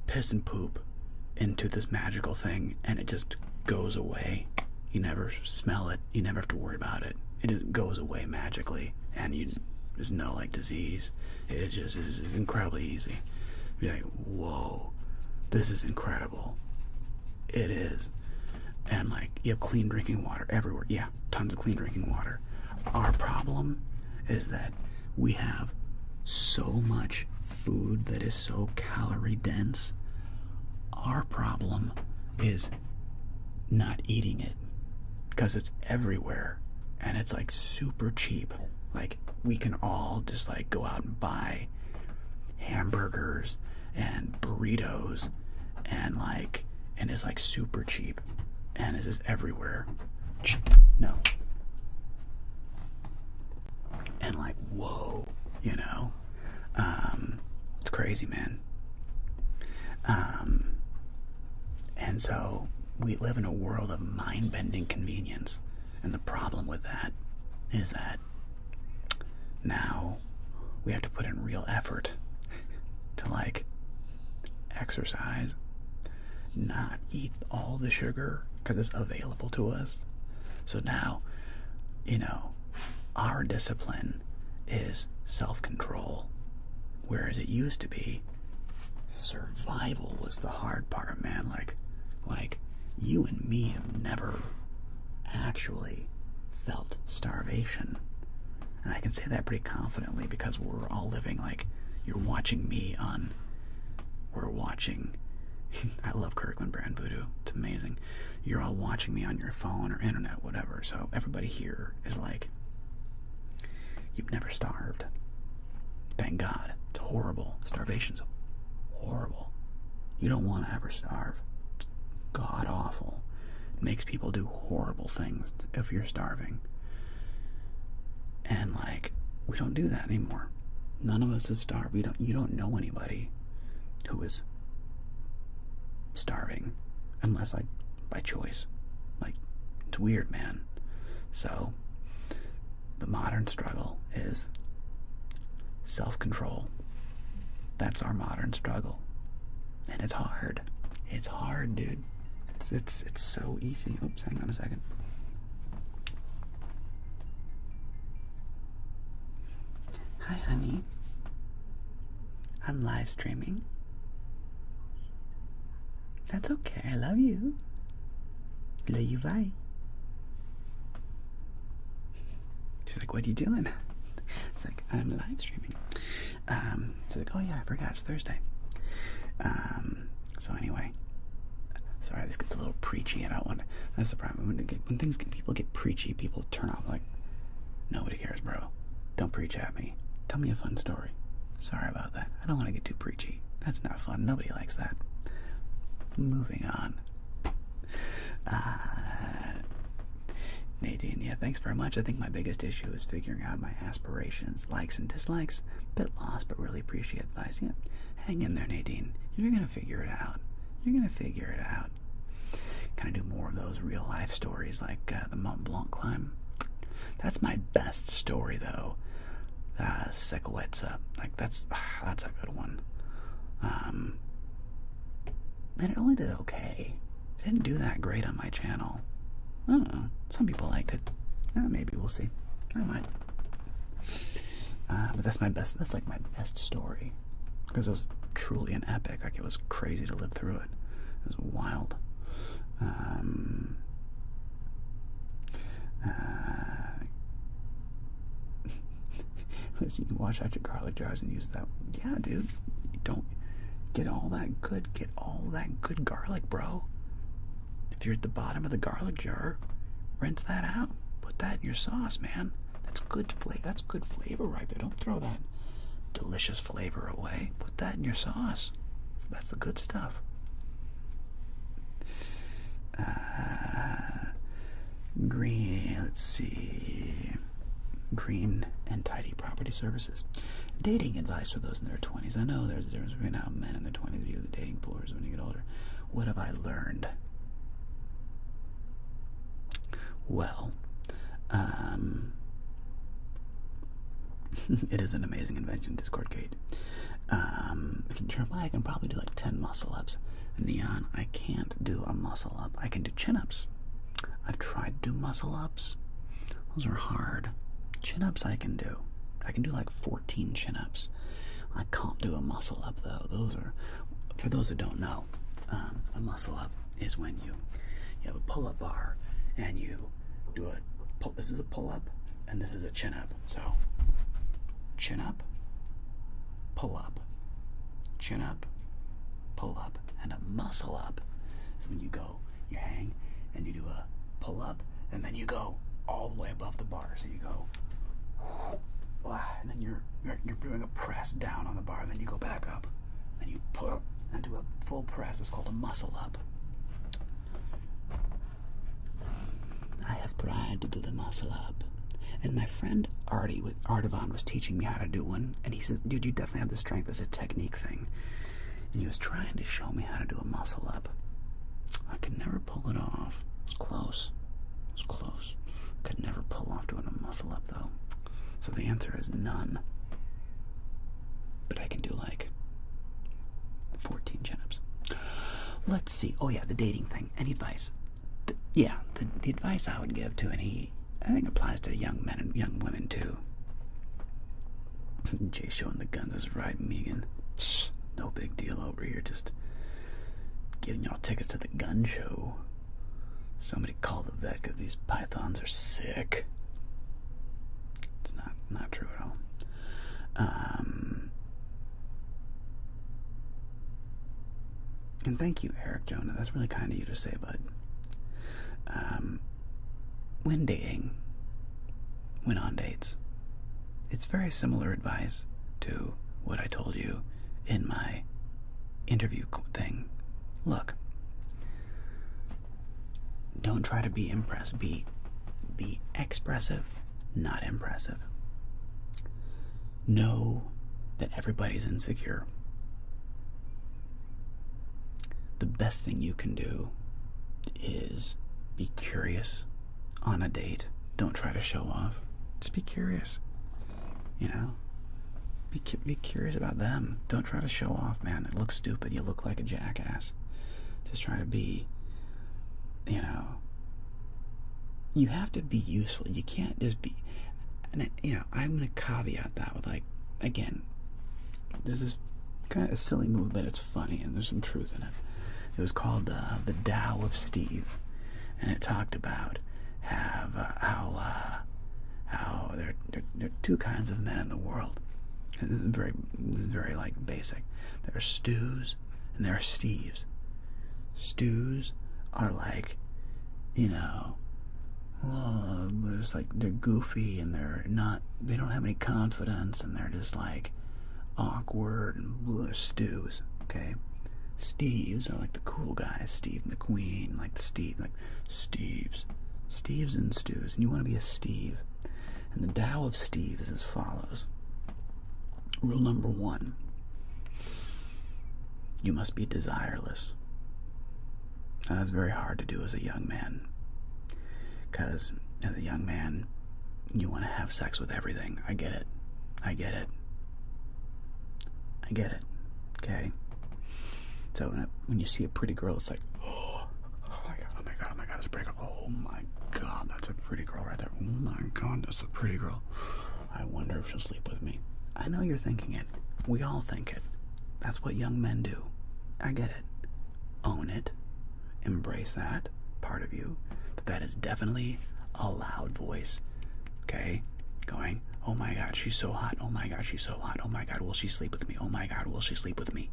piss and poop into this magical thing, and it just goes away. You never smell it, you never have to worry about it. It just goes away magically, and there's no, like, disease. It just is incredibly easy. You're like, whoa, this is incredible. It is. And, like, you have clean drinking water everywhere. Yeah, tons of clean drinking water. Our problem is that we have so much food that is so calorie dense. Our problem is not eating it, because it's everywhere, and it's, like, super cheap. Like, we can all just, like, go out and buy hamburgers and burritos, and it's, like, super cheap, and it's just everywhere. No. And, like, whoa, you know? It's crazy, man. And so we live in a world of mind-bending convenience, and the problem with that is that now we have to put in real effort to, like, exercise, not eat all the sugar because it's available to us. So now, you know, our discipline is self-control, whereas it used to be survival was the hard part, man. Like you and me have never actually felt starvation. And I can say that pretty confidently because we're all living, like, you're watching me on, we're watching, I love Kirkland brand voodoo, it's amazing. You're all watching me on your phone or internet, whatever. So everybody here is like, you've never starved. Thank God. It's horrible. Starvation's horrible. You don't want to ever starve. It's god awful. It makes people do horrible things if you're starving. And, like, we don't do that anymore. None of us have starved. You don't know anybody who is starving unless, like, by choice. Like, it's weird, man. So the modern struggle is self-control. That's our modern struggle. And it's hard. It's hard, dude. It's so easy. Oops, hang on a second. Hi, honey. I'm live streaming. That's okay. I love you. Love you, bye. She's like, what are you doing? It's like, I'm live streaming. She's like, oh yeah, I forgot, it's Thursday. So anyway, sorry, this gets a little preachy, and I don't want to, that's the problem. When people get preachy, people turn off. Like, nobody cares, bro. Don't preach at me. Tell me a fun story. Sorry about that. I don't want to get too preachy. That's not fun. Nobody likes that. Moving on. Nadine, yeah, thanks very much. I think my biggest issue is figuring out my aspirations, likes and dislikes. Bit lost, but really appreciate advice. Yeah, hang in there, Nadine. You're gonna figure it out. You're gonna figure it out. Kind of do more of those real life stories, like the Mont Blanc climb. That's my best story, though. Sequoia. Like, that's a good one. And it only did okay. It didn't do that great on my channel. I don't know. Some people liked it. Maybe we'll see. I might. But that's like my best story. Because it was truly an epic. Like, it was crazy to live through it. It was wild. You wash out your garlic jars and use that. Yeah, dude. You don't get all that good garlic, bro. If you're at the bottom of the garlic jar, rinse that out. Put that in your sauce, man. That's good flavor. That's good flavor right there. Don't throw that delicious flavor away. Put that in your sauce. That's the good stuff. Green. Let's see. Green and tidy property services. Dating advice for those in their 20s. I know there's a difference between how men in their 20s view the dating pool when you get older. What have I learned? Well, it is an amazing invention, Discord Kate. Jeremiah, I can probably do like 10 muscle-ups. Neon, I can't do a muscle-up. I can do chin-ups. I've tried to do muscle-ups. Those are hard. Chin-ups I can do. I can do like 14 chin-ups. I can't do a muscle-up, though. Those are, for those that don't know, a muscle-up is when you have a pull-up bar and you do this is a pull-up and this is a chin-up. So, chin-up, pull-up, chin-up, pull-up, and a muscle-up is when you hang and you do a pull-up and then you go all the way above the bar. So you go, and then you're doing a press down on the bar, and then you go back up, then you pull up and do a full press. It's called a muscle-up. I have tried to do the muscle-up. And my friend Artavan was teaching me how to do one, and he said, dude, you definitely have the strength. It's a technique thing. And he was trying to show me how to do a muscle-up. I could never pull it off. It was close. It was close. I could never pull off doing a muscle-up, though. So the answer is none. But I can do like 14 chin-ups. Let's see. Oh yeah, the dating thing. Any advice? The advice I would give to I think applies to young men and young women too. Jay showing the guns is right, Megan. No big deal over here, just giving y'all tickets to the gun show. Somebody call the vet because these pythons are sick. It's not true at all. And thank you, Eric Jonah. That's really kind of you to say, bud. When dating, when on dates, it's very similar advice to what I told you in my interview thing. Look, don't try to be impressed. Be expressive, not impressive. Know that everybody's insecure. The best thing you can do is be curious on a date. Don't try to show off. Just be curious. You know? Be curious about them. Don't try to show off, man. It looks stupid. You look like a jackass. Just try to be, you know... You have to be useful. You can't just be... And, I'm going to caveat that with, like, again, there's this kind of silly move, but it's funny, and there's some truth in it. It was called the Tao of Steve, and it talked about how there are two kinds of men in the world. And this is very like basic. There are Stews and there are Steves. Stews are like, there's like they're goofy and they don't have any confidence and they're just like awkward and stews. Okay. Steves are like the cool guys, Steve McQueen, like Steves and stews, and you want to be a Steve. And the Tao of Steve is as follows. Rule number 1, you must be desireless. Now, that's very hard to do as a young man, because as a young man, you want to have sex with everything. I get it. Okay? So when you see a pretty girl, it's like, oh my god, that's a pretty girl. Oh my god, that's a pretty girl right there. Oh my god, that's a pretty girl. I wonder if she'll sleep with me. I know you're thinking it. We all think it. That's what young men do. I get it. Own it. Embrace that part of you. That is definitely a loud voice. Okay? Going, oh my God, she's so hot. Oh my God, she's so hot. Oh my God, will she sleep with me? Oh my God, will she sleep with me?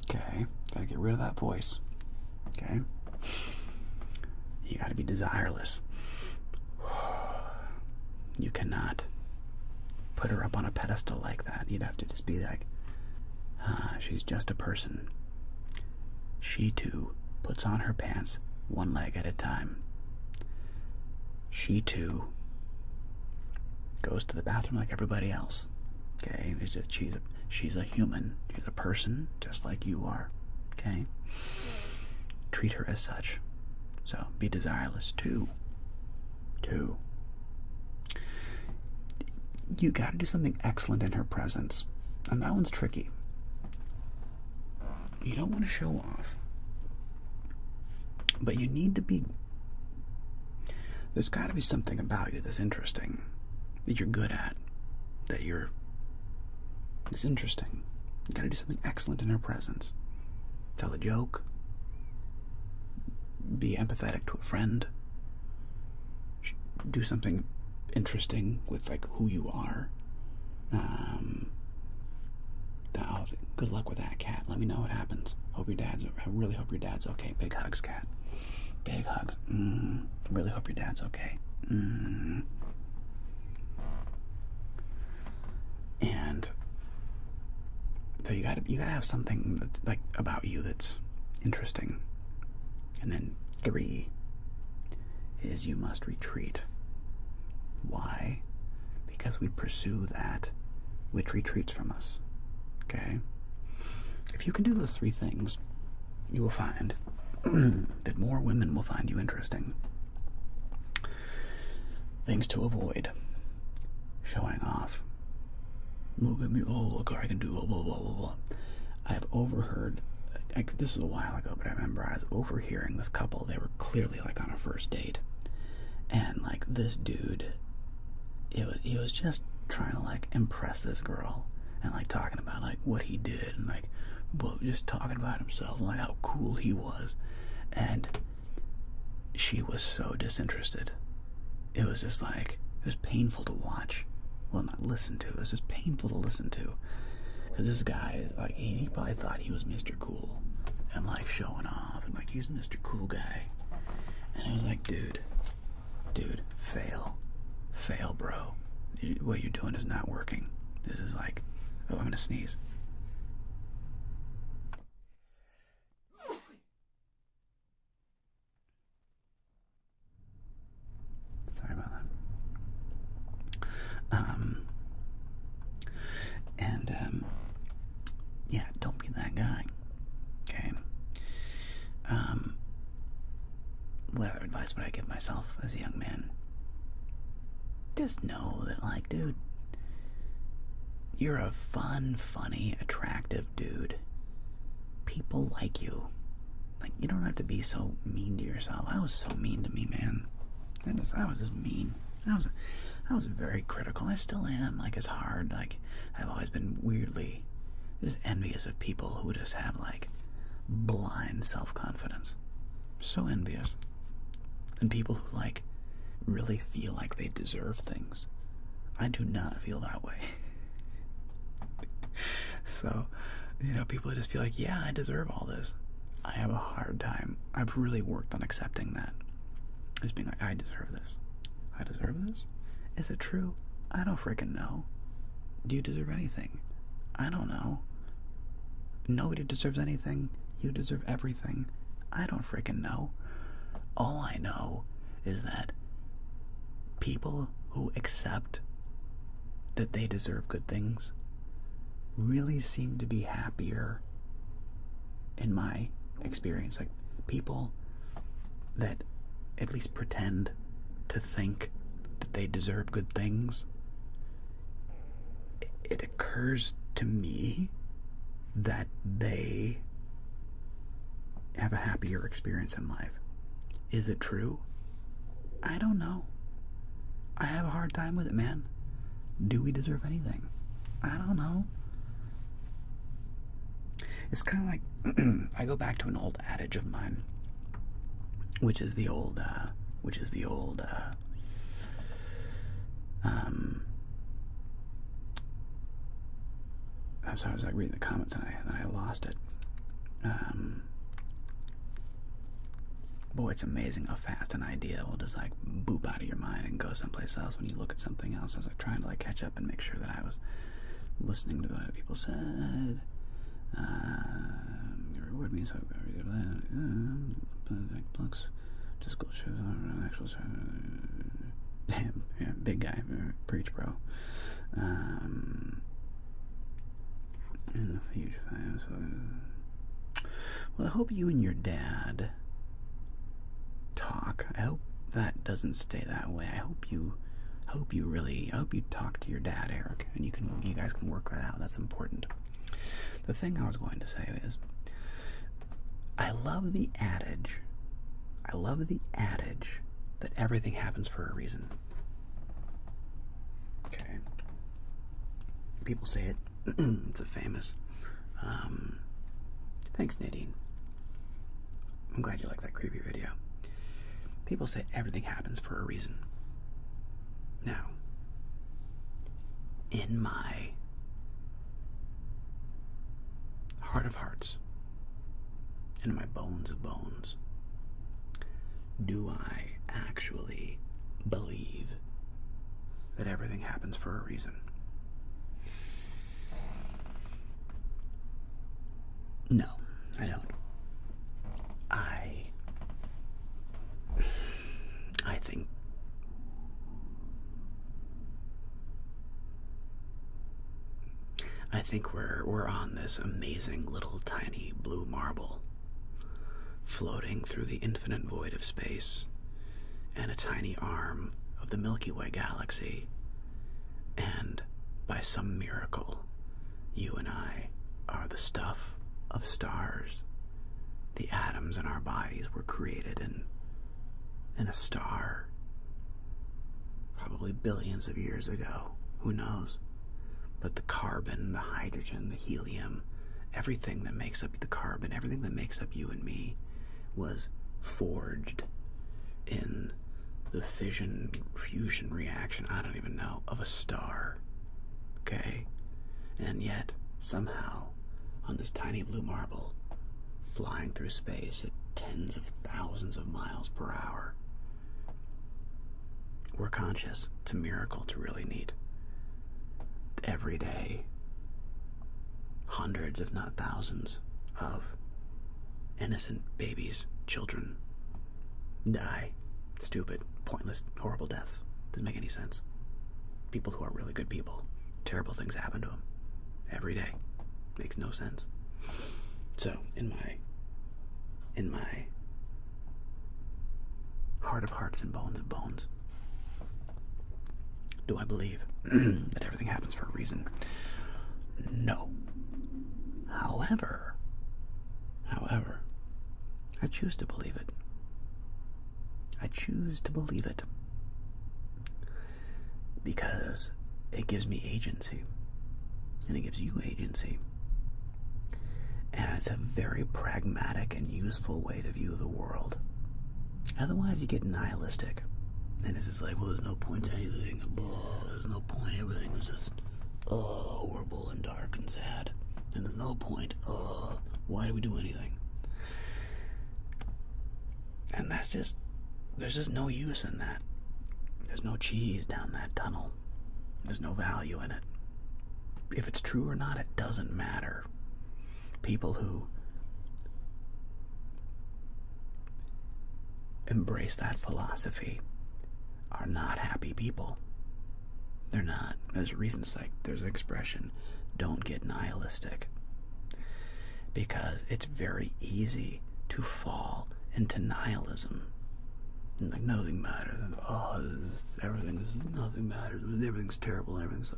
Okay? Gotta get rid of that voice. Okay? You gotta be desireless. You cannot put her up on a pedestal like that. You'd have to just be like, she's just a person. She too puts on her pants one leg at a time. She too goes to the bathroom like everybody else. Okay? It's just she's a human. She's a person just like you are. Okay? Treat her as such. So be desireless too. You gotta do something excellent in her presence. And that one's tricky. You don't want to show off. But you need to be... There's gotta be something about you that's interesting. That you're good at. It's interesting. You gotta do something excellent in her presence. Tell a joke. Be empathetic to a friend. Do something interesting with like who you are. Good luck with that, cat. Let me know what happens. I really hope your dad's okay. Big hugs, cat. Big hugs. Really hope your dad's okay. And so you gotta have something that's like about you that's interesting. And then 3 is you must retreat. Why? Because we pursue that which retreats from us. Okay? If you can do those 3 things, you will find that more women will find you interesting. Things to avoid. Showing off. Look at me, oh look, I can do blah blah blah blah blah. I've overheard, this is a while ago, but I remember I was overhearing this couple. They were clearly like on a first date. And like this dude, he was just trying to like impress this girl and like talking about like what he did and like just talking about himself and like how cool he was. And she was so disinterested. It was just like, it was painful to watch. Well, not listen to. It was just painful to listen to. Because this guy, like, he probably thought he was Mr. Cool. And like showing off. And like, he's Mr. Cool guy. And it was like, dude, fail. Fail, bro. What you're doing is not working. This is like, oh, I'm gonna sneeze. Sorry about that. Yeah, don't be that guy. Okay. What other advice would I give myself as a young man? Just know that, like, dude, you're a fun, funny, attractive dude. People like you. Like, you don't have to be so mean to yourself. I was so mean to me, man. I was just mean. I was very critical. I still am. Like, it's hard. Like, I've always been weirdly just envious of people who just have, like, blind self-confidence. So envious. And people who, like, really feel like they deserve things. I do not feel that way. So, you know, people just feel like, yeah, I deserve all this. I have a hard time. I've really worked on accepting that. Just being like, I deserve this. I deserve this? Is it true? I don't freaking know. Do you deserve anything? I don't know. Nobody deserves anything. You deserve everything. I don't freaking know. All I know is that people who accept that they deserve good things really seem to be happier, in my experience. Like, people that at least pretend to think that they deserve good things, it occurs to me that they have a happier experience in life. Is it true? I don't know. I have a hard time with it, man. Do we deserve anything? I don't know. It's kind of like I go back to an old adage of mine, which is the old I'm sorry, I was like reading the comments and I lost it. Boy, it's amazing how fast an idea will just like boop out of your mind and go someplace else when you look at something else. I was like trying to like catch up and make sure that I was listening to what people said. Reward me so plugs. Just go shows on actual. Damn, yeah, big guy, preach, bro. And a huge fan. Well, I hope you and your dad talk. I hope that doesn't stay that way. I hope you talk to your dad, Eric, and you guys can work that out. That's important. The thing I was going to say is, I love the adage that everything happens for a reason. Okay. People say it. It's a famous. Thanks, Nadine. I'm glad you like that creepy video. People say everything happens for a reason. Now, in my heart of hearts, in my bones of bones, do I actually believe that everything happens for a reason? No, I don't. I think we're on this amazing little tiny blue marble floating through the infinite void of space and a tiny arm of the Milky Way galaxy, and by some miracle you and I are the stuff of stars. The atoms in our bodies were created in a star probably billions of years ago. Who knows? But the carbon, the hydrogen, the helium, everything that makes up the carbon, everything that makes up you and me was forged in the fusion reaction, I don't even know, of a star. Okay? And yet, somehow, on this tiny blue marble, flying through space at tens of thousands of miles per hour, we're conscious. It's a miracle. It's really neat. Every day, hundreds, if not thousands, of innocent babies, children, die. Stupid, pointless, horrible deaths. Doesn't make any sense. People who are really good people, terrible things happen to them. Every day. Makes no sense. So, in my heart of hearts and bones of bones, do I believe that everything happens for a reason? No. However, I choose to believe it. I choose to believe it because it gives me agency, and it gives you agency, and it's a very pragmatic and useful way to view the world. Otherwise, you get nihilistic. And it's just like, well, there's no point to anything. There's no point. Everything is just horrible and dark and sad. And there's no point. Why do we do anything? And there's just no use in that. There's no cheese down that tunnel. There's no value in it. If it's true or not, it doesn't matter. People who embrace that philosophy are not happy people. They're not. There's reasons, like there's an expression, don't get nihilistic. Because it's very easy to fall into nihilism. And like nothing matters. And, nothing matters. Everything's terrible. Everything's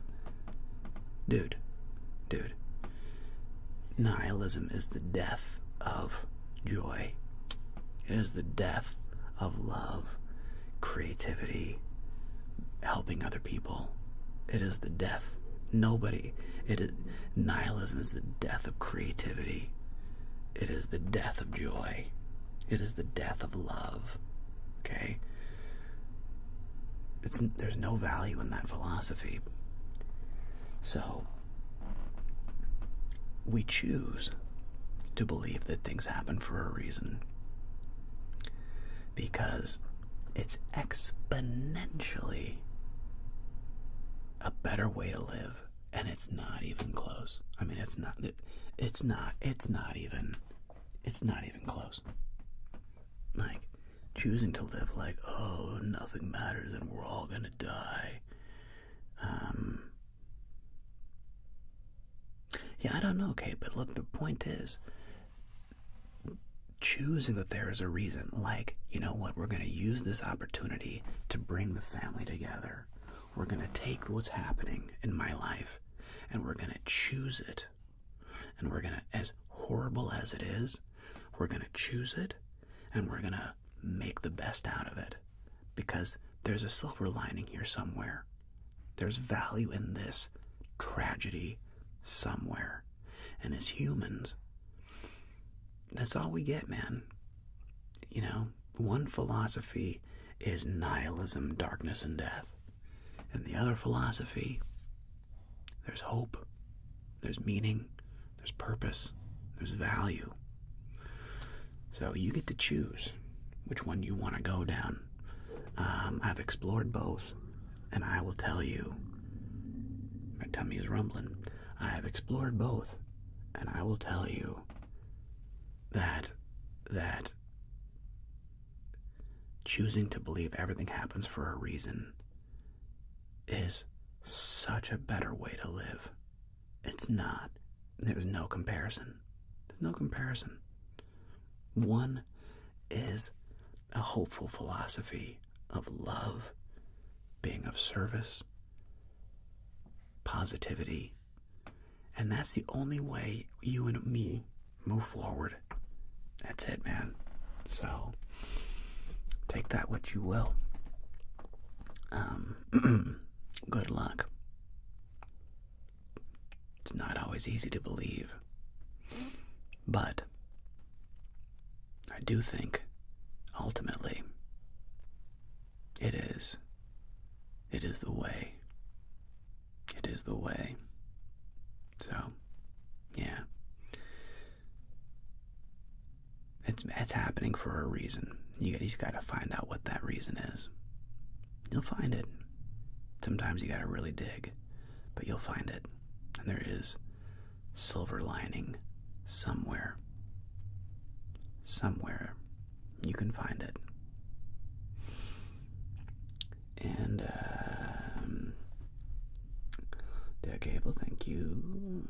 dude. Nihilism is the death of joy. It is the death of love, creativity, helping other people. It is the death. Nihilism is the death of creativity. It is the death of joy. It is the death of love. Okay? There's no value in that philosophy. So, we choose to believe that things happen for a reason, because it's exponentially a better way to live, and it's not even close. I mean, it's not even close. Like, choosing to live like, oh, nothing matters and we're all gonna die. Yeah, I don't know, Kate, but look, the point is, choosing that there is a reason, like, you know what, we're going to use this opportunity to bring the family together. We're going to take what's happening in my life, and we're going to choose it. And we're going to, as horrible as it is, we're going to choose it, and we're going to make the best out of it. Because there's a silver lining here somewhere. There's value in this tragedy somewhere. And as humans, that's all we get, man. You know, one philosophy is nihilism, darkness, and death. And the other philosophy, there's hope, there's meaning, there's purpose, there's value. So you get to choose which one you want to go down. I've explored both, and I will tell you, my tummy is rumbling. I have explored both, and I will tell you that choosing to believe everything happens for a reason is such a better way to live. It's not. There's no comparison. There's no comparison. One is a hopeful philosophy of love, being of service, positivity, and that's the only way you and me move forward. That's it, man. So, take that what you will. Good luck. It's not always easy to believe, but I do think, ultimately, it is the way. It is the way. So, yeah. It's happening for a reason. You just gotta find out what that reason is. You'll find it. Sometimes you gotta really dig, but you'll find it. And there is silver lining somewhere. Somewhere you can find it. And Dead Cable, thank you.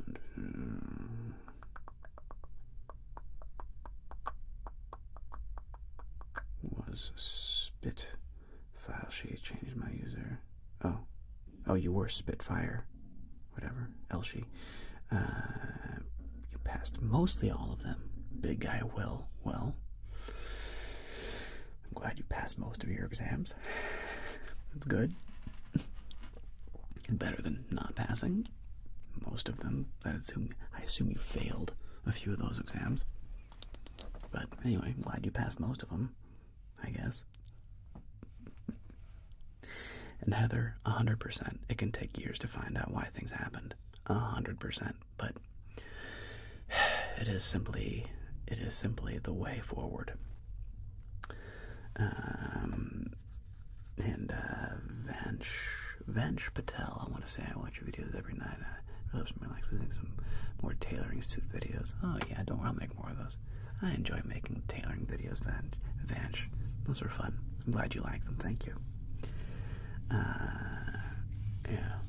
Was Spitfire? She changed my user. Oh, you were Spitfire. Whatever. Elshi. You passed mostly all of them. Big guy Will. Well, I'm glad you passed most of your exams. That's good. Better than not passing most of them. I assume you failed a few of those exams. But anyway, I'm glad you passed most of them, I guess. And Heather, 100%. It can take years to find out why things happened. 100%. But it is simply the way forward. And Vanch Patel, I want to say I watch your videos every night. I love some relaxing, some more tailoring suit videos. Oh yeah, I'll make more of those. I enjoy making tailoring videos, Vanch. Those are fun. I'm glad you like them. Thank you. Yeah,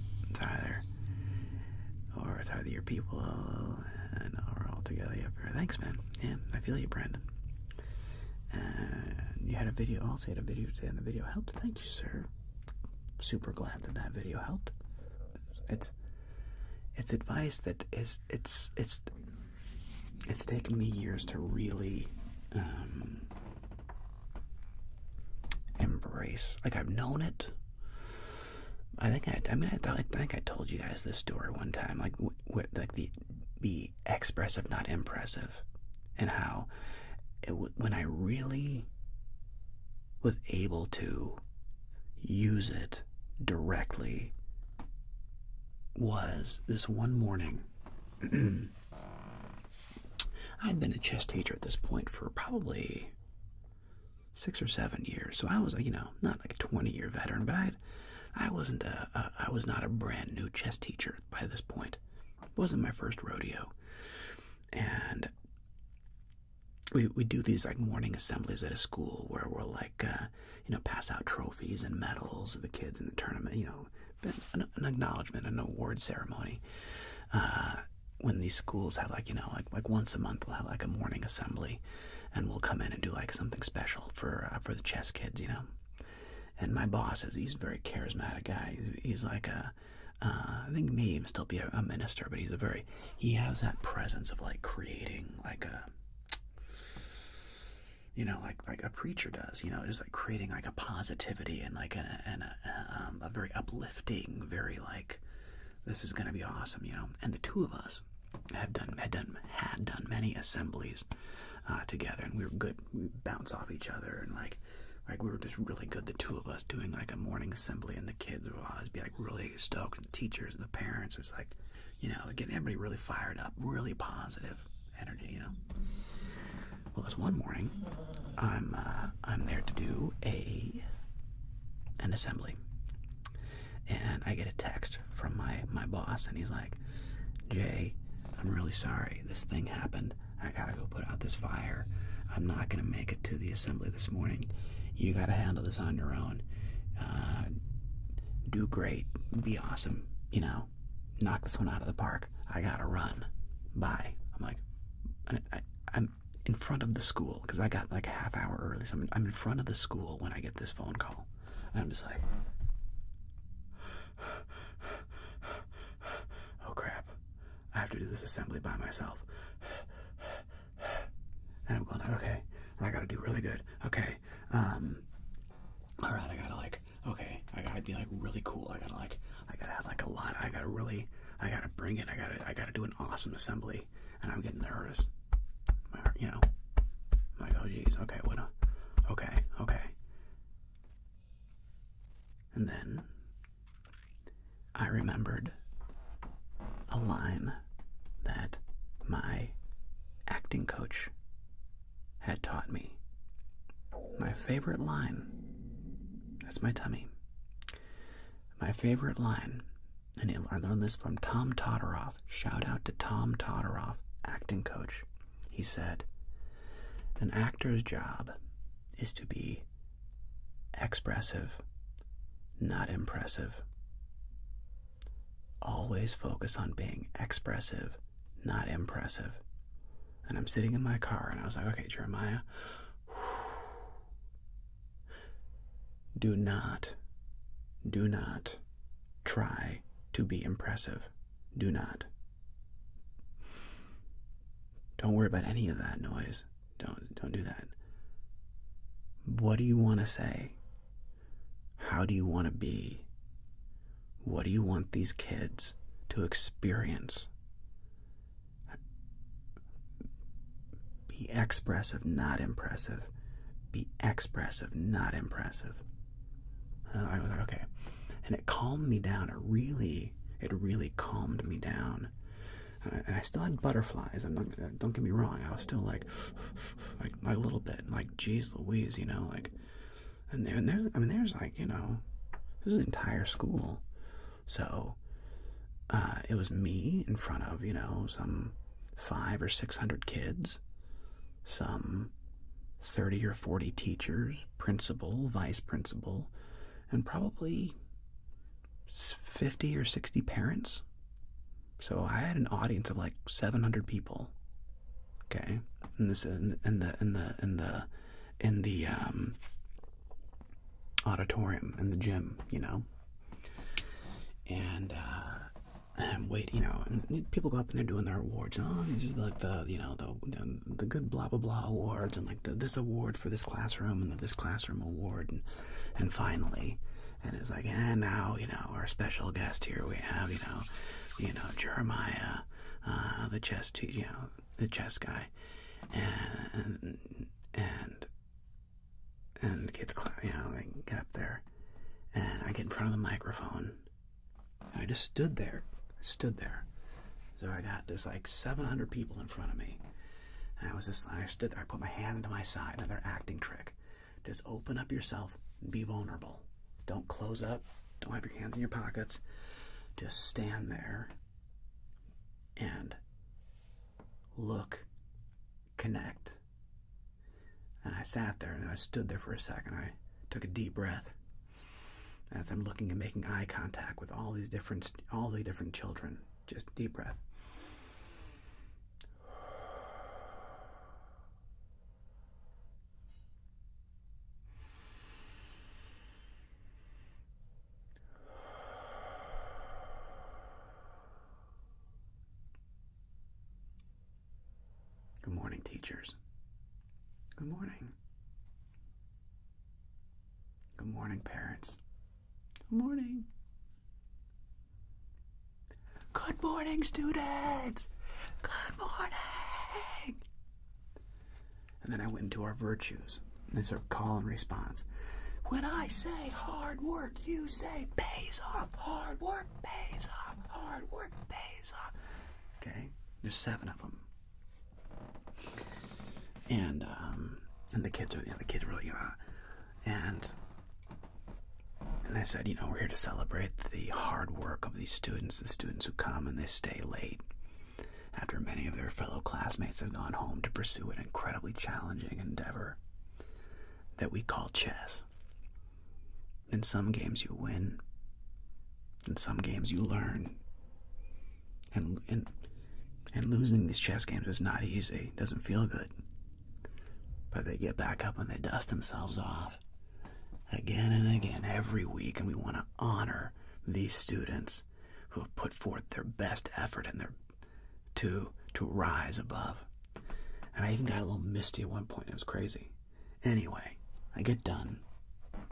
it's either your people and we're all together up here. Thanks, man. Yeah, I feel you, Brandon. You had a video. Also, you had a video today, and the video helped. Thank you, sir. Super glad that video helped. It's advice that it's taken me years to really embrace. Like, I've known it, think I told you guys this story one time, like the expressive, not impressive, and how when I really was able to use it directly was this one morning. I'd been a chess teacher at this point for probably 6 or 7 years, so I was, not like a 20-year veteran, but I was not a brand new chess teacher by this point. It wasn't my first rodeo, and we do these like morning assemblies at a school where we'll like pass out trophies and medals to the kids in the tournament, an acknowledgement, an award ceremony. When these schools have like once a month we'll have like a morning assembly, and we'll come in and do like something special for the chess kids, And my boss he's a very charismatic guy. He's like I think maybe even still be a minister, but he has that presence of like creating like a like a preacher does, just like creating like a positivity and like a very uplifting, very like, this is going to be awesome, And the two of us had done many assemblies together, and we were good. We bounce off each other, and like we were just really good, the two of us, doing like a morning assembly, and the kids would always be like really stoked, and the teachers and the parents. It was like, getting everybody really fired up, really positive energy, Well, this one morning, I'm there to do an assembly, and I get a text from my boss, and he's like, "Jay, I'm really sorry. This thing happened. I gotta go put out this fire. I'm not gonna make it to the assembly this morning. You gotta handle this on your own. Do great. Be awesome. Knock this one out of the park. I gotta run. Bye." I'm like, I'm in front of the school, because I got like a half hour early, so I'm in front of the school when I get this phone call, and I'm just like, oh crap, I have to do this assembly by myself. And I'm going like, okay, I gotta do really good. Okay, all right, I gotta be like really cool. I gotta have like a lot. I gotta bring it. I gotta do an awesome assembly, and I'm getting nervous. I'm like, oh geez, okay, okay. And then I remembered a line that my acting coach had taught me. My favorite line, that's my tummy. My favorite line, and I learned this from Tom Todoroff. Shout out to Tom Todoroff, acting coach. He said, an actor's job is to be expressive, not impressive. Always focus on being expressive, not impressive. And I'm sitting in my car, and I was like, okay, Jeremiah, do not try to be impressive. Do not. Don't worry about any of that noise. Don't do that. What do you want to say? How do you want to be? What do you want these kids to experience? Be expressive, not impressive. Be expressive, not impressive. I was like, okay. And it calmed me down. It really calmed me down. And I still had butterflies, and don't get me wrong, I was still like a little bit, like, geez Louise, like, and there's like, this is an entire school, so, it was me in front of, some 500 or 600 kids, some 30 or 40 teachers, principal, vice principal, and probably 50 or 60 parents. So I had an audience of like 700 people. Okay, in the auditorium, in the gym, and I'm waiting, and people go up and they're doing their awards. Oh, these are like the good blah blah blah awards, and like this award for this classroom, and this classroom award, and finally, And it's like, and now, our special guest here, we have, Jeremiah, the chess guy, and the kids, they get up there, and I get in front of the microphone, and I just stood there. So I got this 700 people in front of me, and I stood there, I put my hand into my side, another acting trick. Just open up yourself and be vulnerable. Don't close up. Don't have your hands in your pockets. Just stand there and look, connect. And I sat there and I stood there for a second. I took a deep breath as I'm looking and making eye contact with all the different children. Just deep breath. Good morning, teachers. Good morning. Good morning, parents. Good morning. Good morning, students. Good morning. And then I went into our virtues. And sort of call and response. When I say hard work, you say pays off. Hard work pays off. Hard work pays off. Okay? There's 7 of them. And the kids really, and I said, we're here to celebrate the hard work of these students, the students who come and they stay late after many of their fellow classmates have gone home to pursue an incredibly challenging endeavor that we call chess. In some games you win, in some games you learn, and losing these chess games is not easy. It doesn't feel good. But they get back up and they dust themselves off again and again every week, and we want to honor these students who have put forth their best effort and to rise above. And I even got a little misty at one point. It was crazy. Anyway, I get done.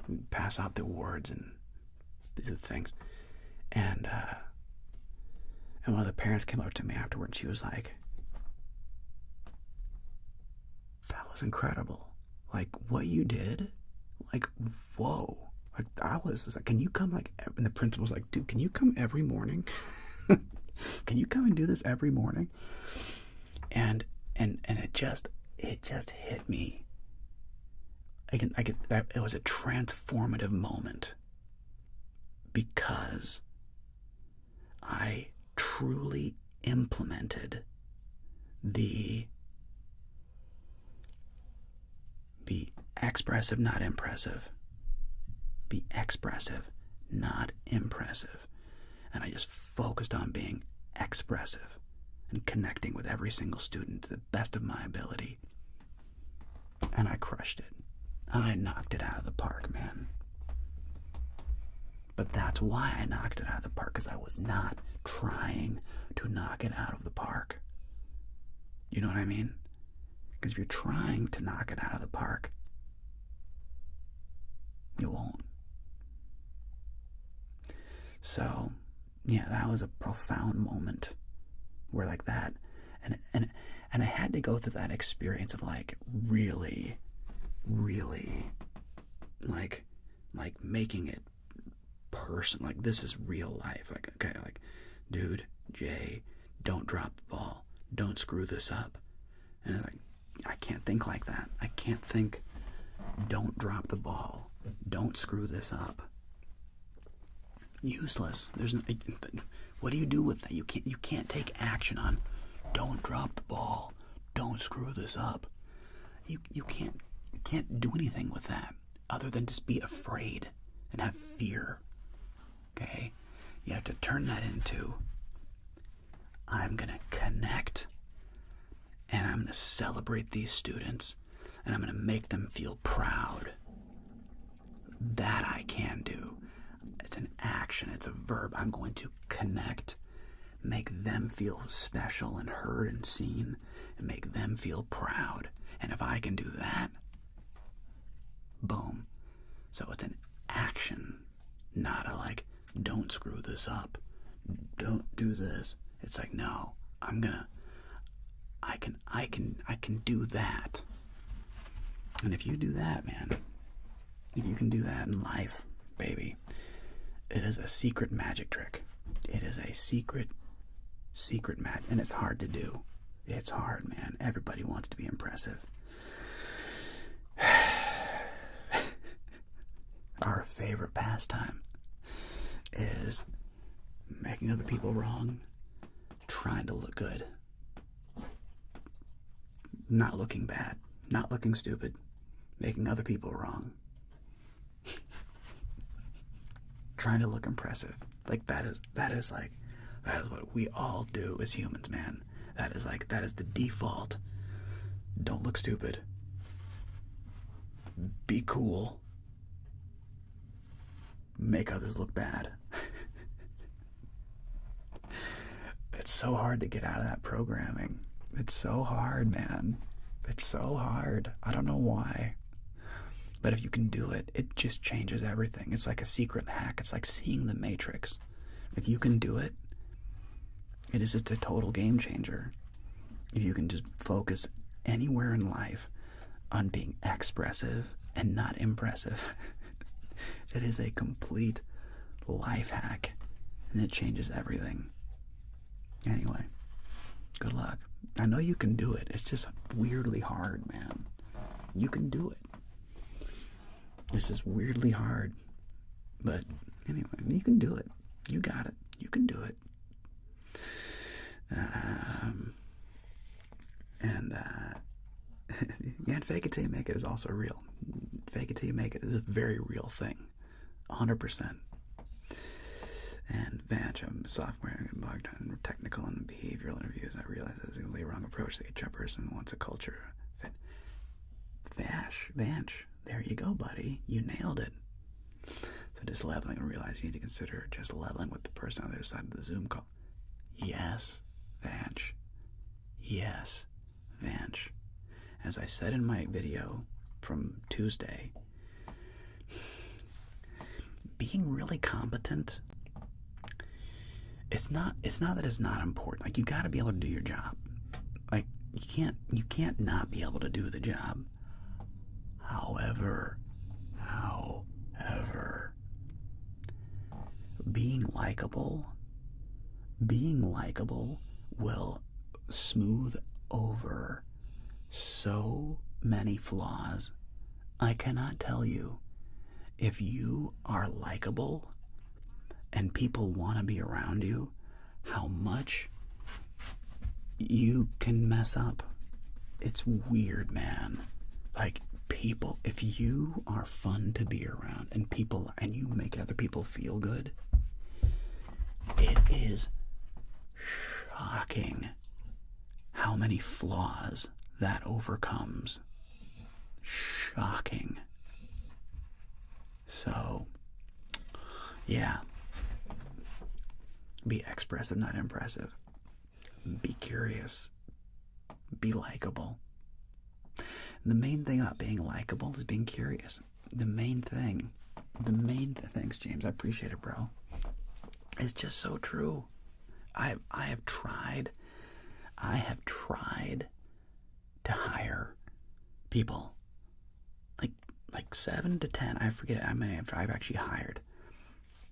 We pass out the awards and do the things. And one of the parents came up to me afterward and she was like, that was incredible. Like, what you did? Like, whoa. Like, I was just like, can you come, and the principal was like, dude, can you come every morning? Can you come and do this every morning? And it just hit me. It was a transformative moment because I truly implemented be expressive, not impressive. Be expressive, not impressive. And I just focused on being expressive and connecting with every single student to the best of my ability. And I crushed it. I knocked it out of the park, man. But that's why I knocked it out of the park, because I was not trying to knock it out of the park. You know what I mean? Because if you're trying to knock it out of the park, you won't. So, yeah, that was a profound moment where like that, and I had to go through that experience of really making it personal. This is real life. Okay, dude, Jay, don't drop the ball. Don't screw this up. And I can't think like that. I can't think, don't drop the ball. Don't screw this up. Useless. What do you do with that? You can't take action on, don't drop the ball. Don't screw this up. You can't do anything with that other than just be afraid and have fear. Okay? You have to turn that into, I'm going to connect and I'm going to celebrate these students and I'm going to make them feel proud. That I can do. It's an action. It's a verb. I'm going to connect, make them feel special and heard and seen, and make them feel proud. And if I can do that, boom. So it's an action. not a like, don't screw this up, don't do this. It's like, no, I can do that. And if you do that, man, if you can do that in life, baby, it is a secret magic trick. It is a secret magic, and it's hard to do. It's hard, man. Everybody wants to be impressive. Our favorite pastime is making other people wrong, trying to look good, not looking bad, not looking stupid, making other people wrong, trying to look impressive. Like that is what we all do as humans, man. That is the default. Don't look stupid. Be cool. Make others look bad. It's so hard to get out of that programming. It's so hard, man. It's so hard. I don't know why. But if you can do it, it just changes everything. It's like a secret hack. It's like seeing the Matrix. If you can do it, it is just a total game changer. If you can just focus anywhere in life on being expressive and not impressive, it is a complete life hack, and it changes everything. Anyway, good luck. I know you can do it. It's just weirdly hard, man. You can do it. This is weirdly hard. But anyway, you can do it. You got it. You can do it. And fake it till you make it is also real. Fake it till you make it is a very real thing. 100%. And Vanch, I'm software and bogged down in technical and behavioral interviews. I realize that's a completely wrong approach. The HR person wants a culture fit. Vanch, there you go, buddy. You nailed it. So just leveling and realize you need to consider just leveling with the person on the other side of the Zoom call. Yes, Vanch. Yes, Vanch. As I said in my video from Tuesday, being really competent, it's not that it's not important. Like, you got to be able to do your job. Like, you can't not be able to do the job. However, being likable will smooth over so many flaws. I cannot tell you, if you are likable and people want to be around you, how much you can mess up. It's weird, man. Like, people, if you are fun to be around and you make other people feel good, it is shocking how many flaws that overcomes. Shocking. So, yeah. Be expressive, not impressive. Be curious. Be likable. The main thing about being likable is being curious. The main thing. Thanks, James. I appreciate it, bro. It's just so true. I have tried to hire people. Like 7 to 10. I forget how many I've actually hired.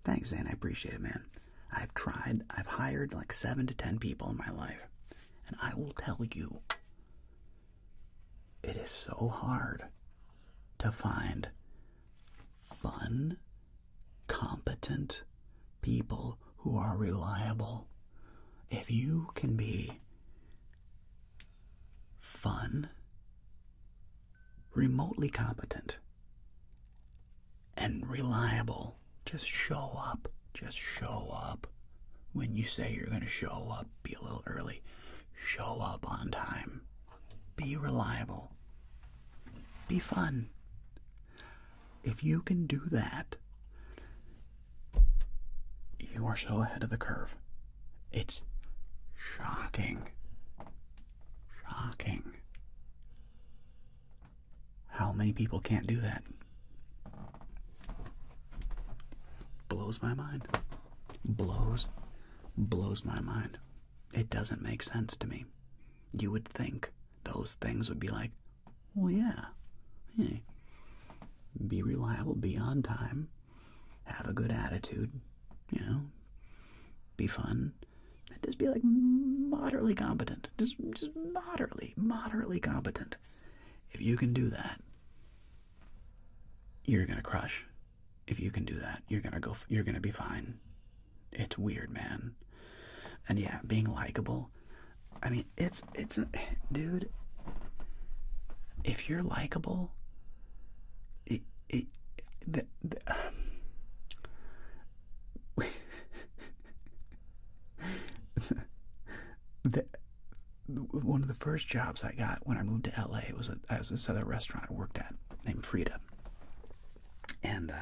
Thanks, Zane. I appreciate it, man. I've hired like 7 to 10 people in my life. And I will tell you, it is so hard to find fun, competent people who are reliable. If you can be fun, remotely competent, and reliable, just show up. Just show up. When you say you're going to show up, be a little early. Show up on time. Be reliable. Be fun. If you can do that, you are so ahead of the curve. It's shocking. Shocking. How many people can't do that? blows my mind. Blows my mind. It doesn't make sense to me. You would think those things would be like, well, yeah, hey, be reliable, be on time, have a good attitude, you know, be fun, and just be like moderately competent, just moderately competent. If you can do that, you're gonna crush. If you can do that, you're gonna be fine. It's weird, man. And yeah, being likable. I mean, dude. If you're likable, one of the first jobs I got when I moved to LA was at this other restaurant I worked at named Frida, and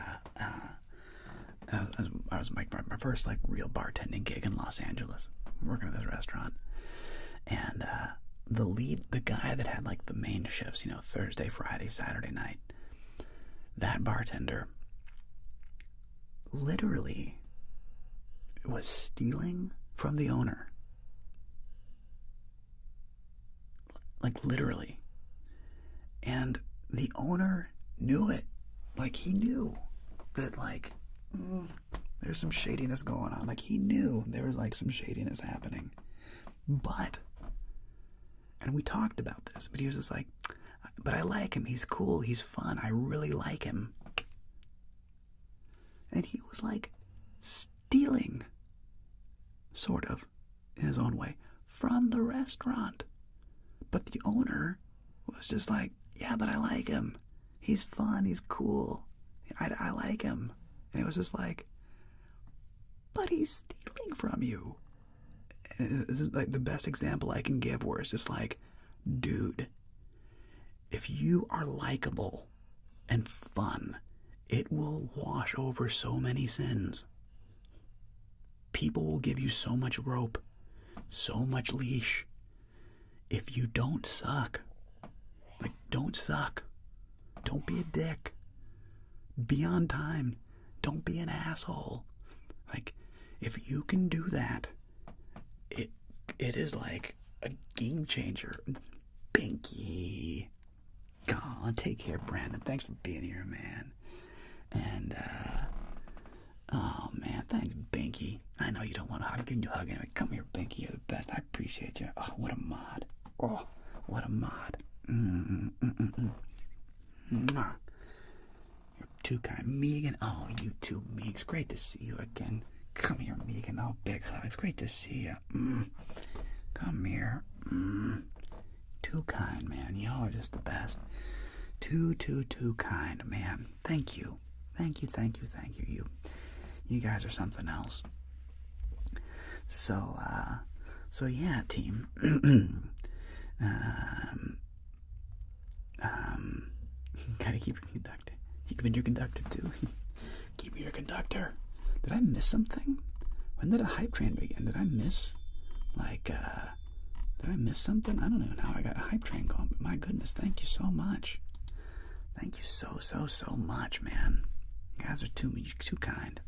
I was my first like real bartending gig in Los Angeles, working at this restaurant, and the guy that had like the main shifts, you know, Thursday, Friday, Saturday night, that bartender literally was stealing from the owner. Like literally. And the owner knew it. Like he knew that like there's some shadiness going on. Like he knew there was like some shadiness happening. And we talked about this, but he was just like, but I like him. He's cool. He's fun. I really like him. And he was like stealing, sort of, in his own way, from the restaurant. But the owner was just like, yeah, but I like him. He's fun. He's cool. I like him. And it was just like, but he's stealing from you. And this is like the best example I can give where it's just like, dude, if you are likable and fun, it will wash over so many sins. People will give you so much rope, so much leash. If you don't suck, like, don't suck. Don't be a dick. Be on time. Don't be an asshole. Like, if you can do that, it is like a game changer. Binky. God, take care, Brandon. Thanks for being here, man. And, oh, man, thanks, Binky. I know you don't want to hug. I'm giving you a hug anyway. Come here, Binky. You're the best. I appreciate you. Oh, what a mod. Oh, what a mod. Mwah. You're too kind. Megan. Oh, you too, Meeks. Great to see you again. Come here, Megan. Oh, big hugs. Great to see you. Come here. Too kind, man. Y'all are just the best. Too kind, man. Thank you. Thank you. You guys are something else. So yeah, team. Gotta keep your conductor. Keeping your conductor too. Keep your conductor. Did I miss something? When did a hype train begin? Did I miss something? I don't know how I got a hype train going, but my goodness, thank you so much. Thank you so much, man. You guys are too kind.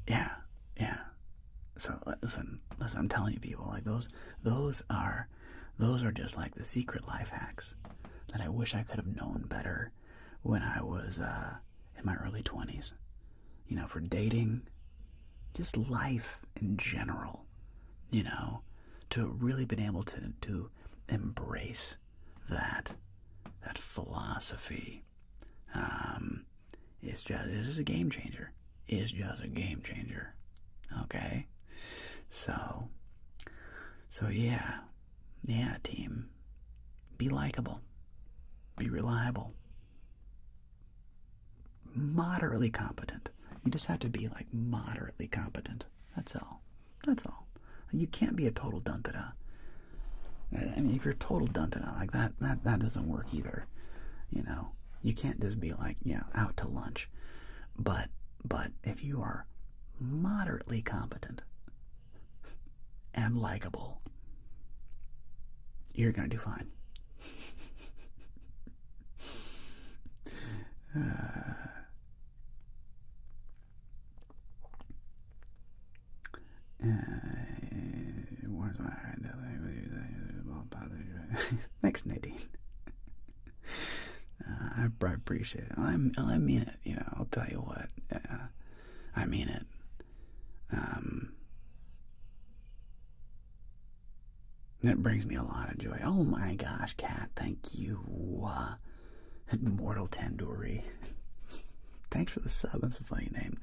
Yeah. So listen, I'm telling you people, like those are just like the secret life hacks that I wish I could have known better when I was in my early 20s. You know, for dating, just life in general, you know, to really been able to embrace that philosophy this is a game changer. It's just a game changer. Okay? So yeah, team. Be likable. Be reliable. Moderately competent. You just have to be like moderately competent. That's all. You can't be a total dun-da-da. I mean, if you're a total dun-da-da like that doesn't work either. You know, you can't just be like, yeah, out to lunch. But if you are moderately competent and likable, you're gonna do fine. Thanks, Nadine. I appreciate it. I mean it. You know, I'll tell you what. I mean it. It brings me a lot of joy. Oh my gosh, Kat, thank you. Mortal Tandoori. Thanks for the sub. That's a funny name.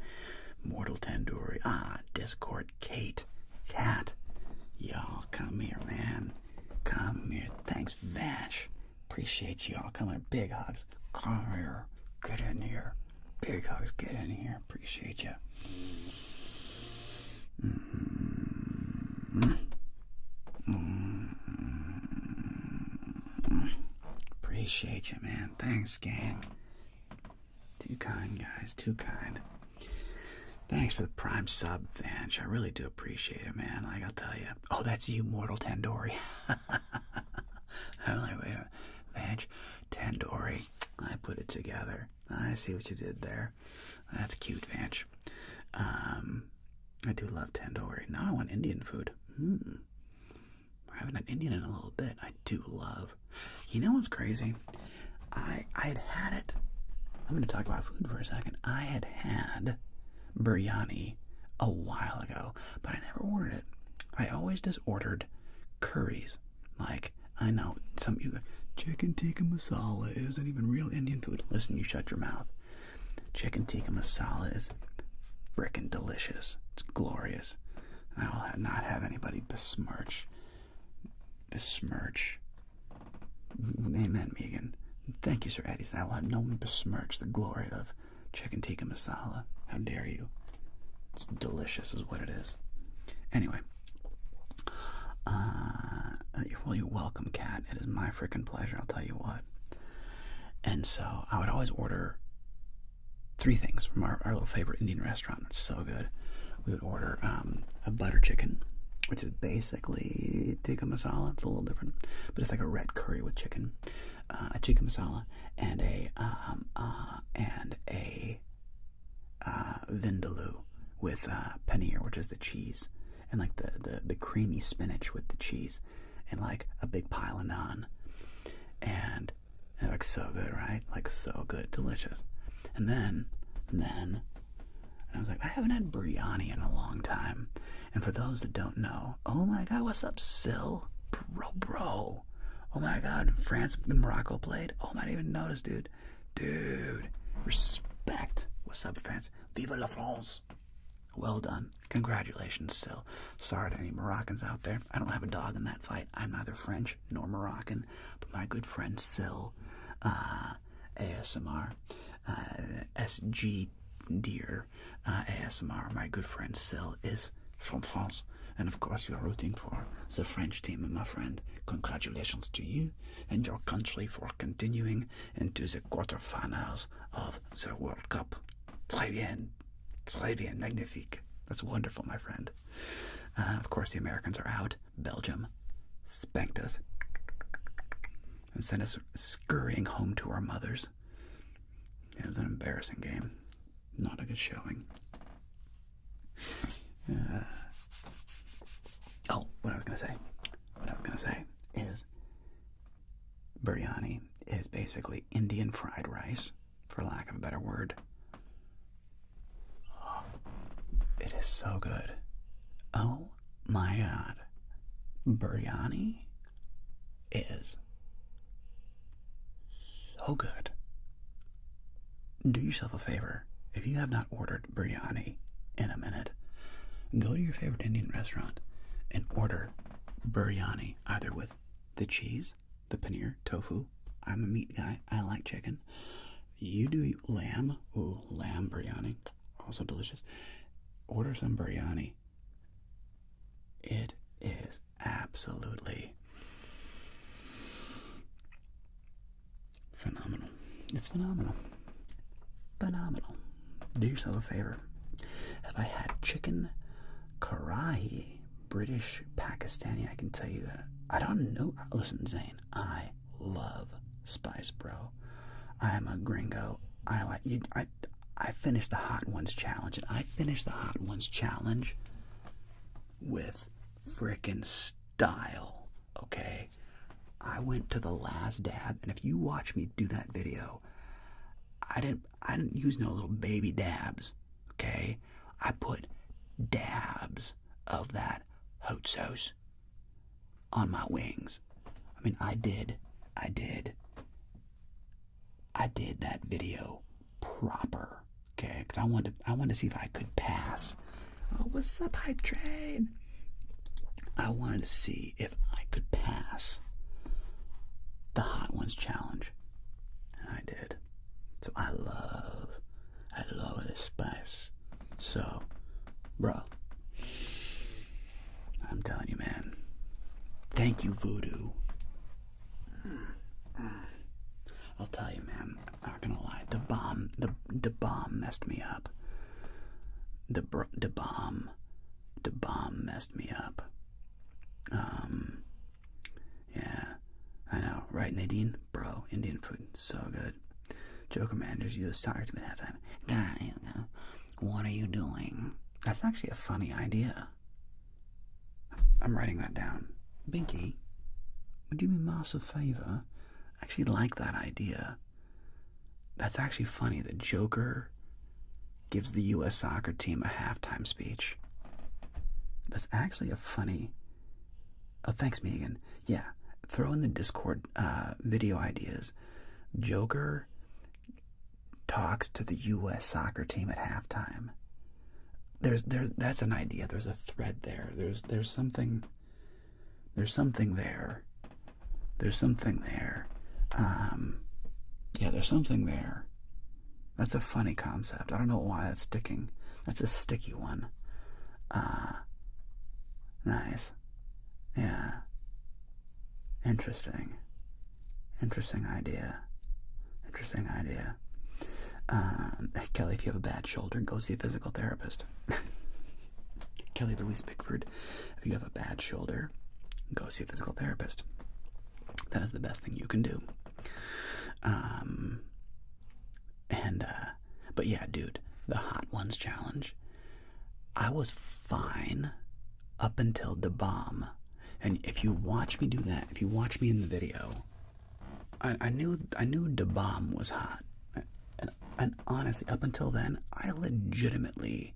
Mortal Tandoori. Discord. Kate. Kat. Y'all, come here, man. Come here. Thanks, Vash. Appreciate y'all. Come here. Big hugs. Come here. Get in here. Big hugs. Get in here. Appreciate you. Appreciate you, man. Thanks, gang. Too kind, guys. Too kind. Thanks for the prime sub, Vanch. I really do appreciate it, man. Like, I'll tell you. Oh, that's you, Mortal Tandoori. I'm like, wait a minute. Vanch, Tandoori. I put it together. I see what you did there. That's cute, Vanch. I do love tandoori. Now I want Indian food. I haven't had Indian in a little bit. I do love. You know what's crazy? I had it. I'm going to talk about food for a second. I had biryani a while ago, but I never ordered it. I always just ordered curries. Like, I know some people, chicken tikka masala isn't even real Indian food. Listen, you shut your mouth. Chicken tikka masala is frickin' delicious. It's glorious. And I will not have anybody besmirch. Amen, Megan. Thank you, Sir Eddie. I will have no one besmirch the glory of chicken tikka masala. How dare you? It's delicious, is what it is. Anyway, well, you're welcome, Kat. It is my freaking pleasure. I'll tell you what. And so I would always order 3 things from our little favorite Indian restaurant. It's so good. We would order a butter chicken, which is basically tikka masala. It's a little different, but it's like a red curry with chicken, a tikka masala, and a vindaloo with paneer, which is the cheese, and like the creamy spinach with the cheese, and like a big pile of naan, and it looks so good, right? Like so good, delicious. And then I was like, I haven't had biryani in a long time. And for those that don't know, oh my God, what's up, Sil? Bro. Oh my God, France and Morocco played. Oh, I didn't even notice, dude. Dude, respect. What's up, France? Vive la France. Well done. Congratulations, Sil. Sorry to any Moroccans out there. I don't have a dog in that fight. I'm neither French nor Moroccan. But my good friend Sil, ASMR, SG Deer, ASMR, my good friend Sil is from France. And of course, you're rooting for the French team, my friend. Congratulations to you and your country for continuing into the quarterfinals of the World Cup. Très bien, magnifique. That's wonderful, my friend. Of course, the Americans are out. Belgium spanked us and sent us scurrying home to our mothers. It was an embarrassing game. Not a good showing. What I was going to say is biryani is basically Indian fried rice, for lack of a better word. It is so good. Oh my God. Biryani is so good. Do yourself a favor. If you have not ordered biryani in a minute, go to your favorite Indian restaurant and order biryani, either with the cheese, the paneer, tofu. I'm a meat guy. I like chicken. You do lamb. Ooh, lamb biryani. Also delicious. Order some biryani. It is absolutely phenomenal. It's phenomenal. Phenomenal. Do yourself a favor. Have I had chicken karahi, British Pakistani? I can tell you that. I don't know. Listen, Zane, I love spice, bro. I am a gringo I finished the Hot Ones challenge, and I finished the Hot Ones challenge with frickin' style, okay? I went to the last dab, and if you watch me do that video, I didn't use no little baby dabs, okay? I put dabs of that hot sauce on my wings. I mean, I did that video proper, okay? Because I wanted to see if I could pass. Oh, what's up, hype train? I wanted to see if I could pass the Hot Ones challenge, and I did. So I love this spice. So, bro, I'm telling you, man. Thank you, Voodoo. I'll tell you, man. I'm not gonna lie. The bomb messed me up. The bomb messed me up. Yeah, I know, right, Nadine? Bro, Indian food, so good. Joker managers use soccer team at halftime. Guy, what are you doing? That's actually a funny idea. I'm writing that down. Binky, would you do me a massive favor? I actually like that idea. That's actually funny. The Joker gives the U.S. soccer team a halftime speech. That's actually a funny... Oh, thanks, Megan. Yeah, throw in the Discord video ideas. Joker talks to the U.S. soccer team at halftime. That's an idea. There's a thread there. There's something there. There's something there. Yeah, there's something there. That's a funny concept. I don't know why that's sticking. That's a sticky one. Nice. Yeah. Interesting idea. Kelly, if you have a bad shoulder, go see a physical therapist. Kelly Louise Pickford, if you have a bad shoulder, go see a physical therapist. That is the best thing you can do. But yeah, dude, the Hot Ones challenge, I was fine up until the bomb. And if you watch me do that, if you watch me in the video, I knew the bomb was hot. And honestly, up until then, I legitimately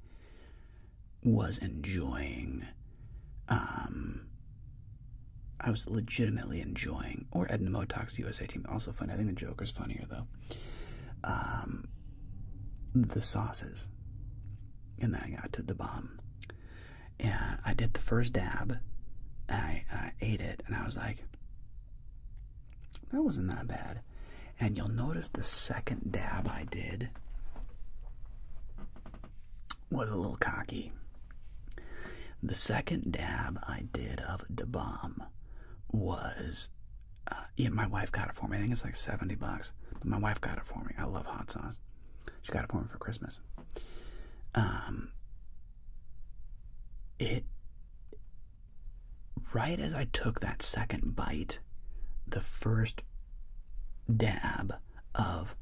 was enjoying, or Edna Motock's USA team, also funny. I think the Joker's funnier, though. The sauces. And then I got to the bomb. And I did the first dab, and I ate it, and I was like, that wasn't that bad. And you'll notice the second dab I did was a little cocky. The second dab I did of the bomb was, yeah, my wife got it for me. I think it's like $70, but my wife got it for me. I love hot sauce. She got it for me for Christmas. Right as I took that second bite, the first dab of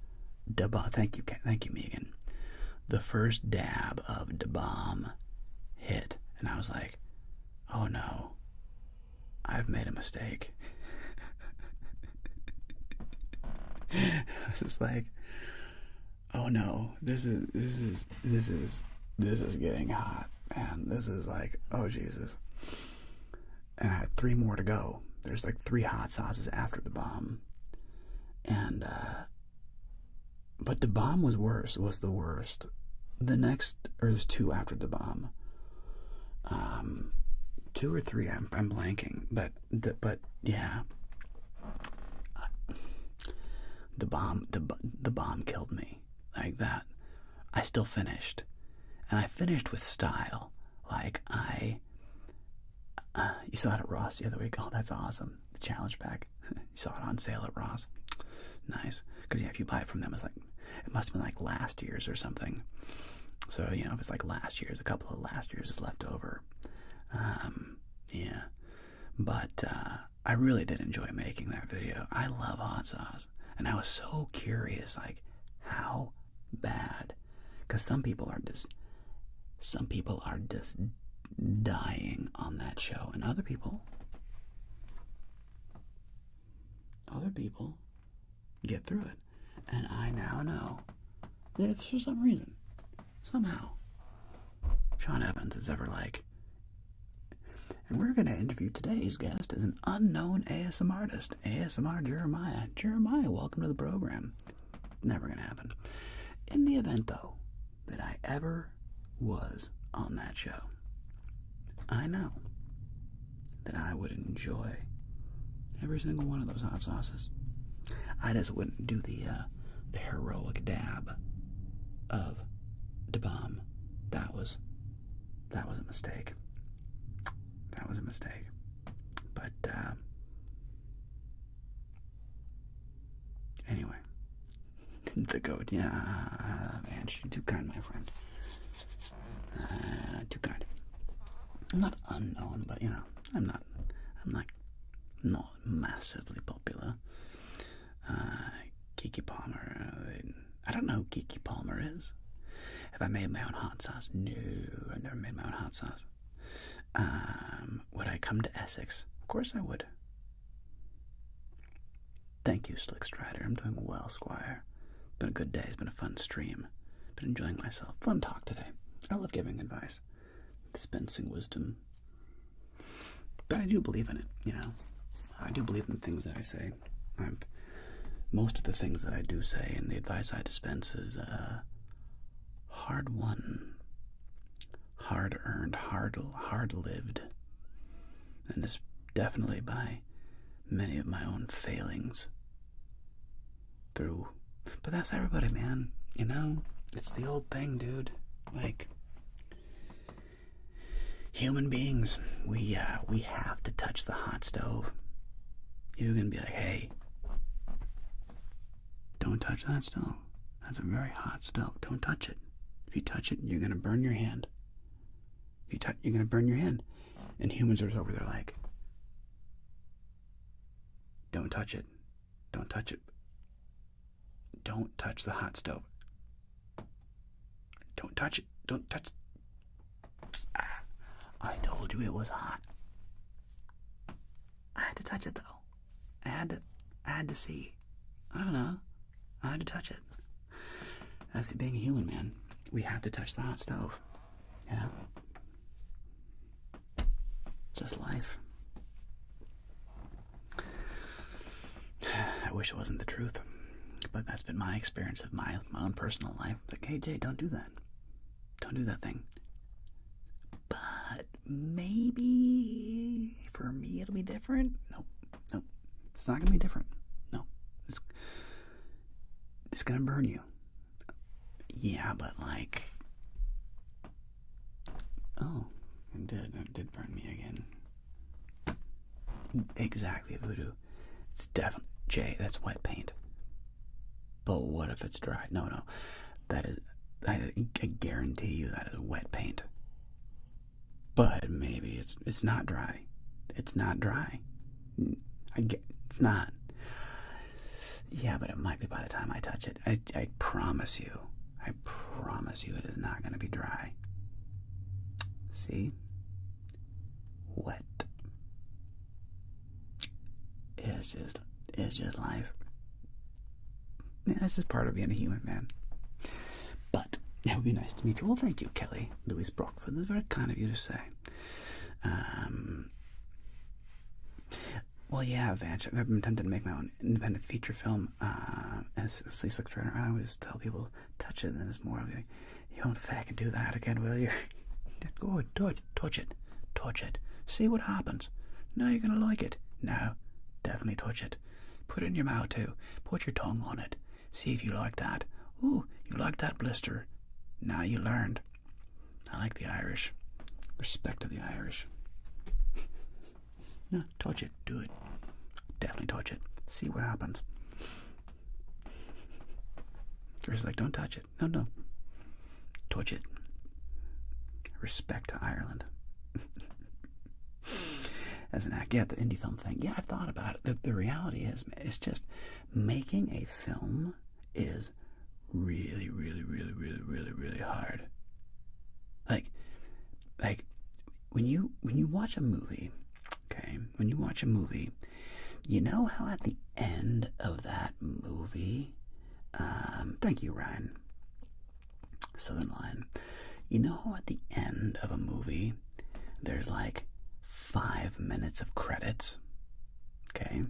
da bomb. Thank you, Megan. The first dab of da bomb hit, and I was like, "Oh no, I've made a mistake." I was just like, "Oh no, this is getting hot, man. This is like, oh Jesus." And I had 3 more to go. There's like 3 hot sauces after the bomb. And, but the bomb was the worst. The next, or there's 2 after the bomb. 2 or 3, I'm blanking. But yeah. The bomb killed me. Like that. I still finished. And I finished with style. Like, you saw it at Ross the other week. Oh, that's awesome. The challenge pack. You saw it on sale at Ross. Nice. Because, yeah, if you buy it from them, it must have been like last year's or something. So, you know, if it's like last year's, a couple of last year's is left over. Yeah. But I really did enjoy making that video. I love hot sauce. And I was so curious, like, how bad. Because some people are just dying on that show, and other people get through it. And I now know that if for some reason, somehow, Sean Evans is ever like, and we're going to interview today's guest as an unknown ASMR artist, ASMR Jeremiah. Jeremiah, welcome to the program. Never going to happen. In the event, though, that I ever was on that show, I know that I would enjoy every single one of those hot sauces. I just wouldn't do the heroic dab of Da Bomb. That was a mistake. That was a mistake. But anyway, the goat. Yeah, man, you're too kind, my friend. Too kind. I'm not unknown, but you know, I'm not massively popular. Keke Palmer. I don't know who Keke Palmer is. Have I made my own hot sauce? No, I've never made my own hot sauce. Would I come to Essex? Of course I would. Thank you, Slick Strider. I'm doing well, Squire. It's been a good day. It's been a fun stream. Been enjoying myself. Fun talk today. I love giving advice, dispensing wisdom. But I do believe in it, you know. I do believe in the things that I say. Most of the things that I do say and the advice I dispense is hard-won, hard-earned, hard-lived. And it's definitely by many of my own failings through. But that's everybody, man. You know, it's the old thing, dude. Like, human beings, we have to touch the hot stove. You're gonna be like, hey, don't touch that stove. That's a very hot stove. Don't touch it. If you touch it, you're gonna burn your hand. You're gonna burn your hand. And humans are over there like, don't touch it. Don't touch it. Don't touch the hot stove. Don't touch it. Don't touch. I told you it was hot. I had to touch it though. I had to see. I don't know. I had to touch it. That's being a human, man. We have to touch the hot stove. You know? Just life. I wish it wasn't the truth. But that's been my experience of my own personal life. Like, hey, Jay, don't do that. Don't do that thing. But maybe for me it'll be different. Nope. It's not gonna be different. No. It's gonna burn you. Yeah, but like, oh, it did burn me again. Exactly, Voodoo. It's definitely, Jay, that's wet paint. But what if it's dry? No. I guarantee you that is wet paint. But maybe it's not dry. It's not dry. It's not. Yeah, but it might be by the time I touch it. I promise you. I promise you it is not going to be dry. See? Wet. It's just life. Yeah, this is part of being a human, man. But it would be nice to meet you. Well, thank you, Kelly Louise Brockford. That's very kind of you to say. Well, yeah, Vanch. I've been tempted to make my own independent feature film as a sleek trainer. I always tell people, touch it, and then it's more of you won't fucking do that again, will you? Go ahead, touch it. See what happens. Now you're gonna like it. No, definitely touch it. Put it in your mouth too. Put your tongue on it. See if you like that. Ooh, you like that blister. Now you learned. I like the Irish. Respect to the Irish. No, touch it. Do it. Definitely touch it. See what happens. Thrs like, don't touch it. No. Touch it. Respect to Ireland. As an act, yeah, the indie film thing. Yeah, I've thought about it. The reality is, it's just making a film is really, really, really, really, really, really hard. Like when you watch a movie, okay, when you watch a movie, you know how at the end of that movie, thank you, Ryan, Southern Line, you know how at the end of a movie, there's like 5 minutes of credits, okay?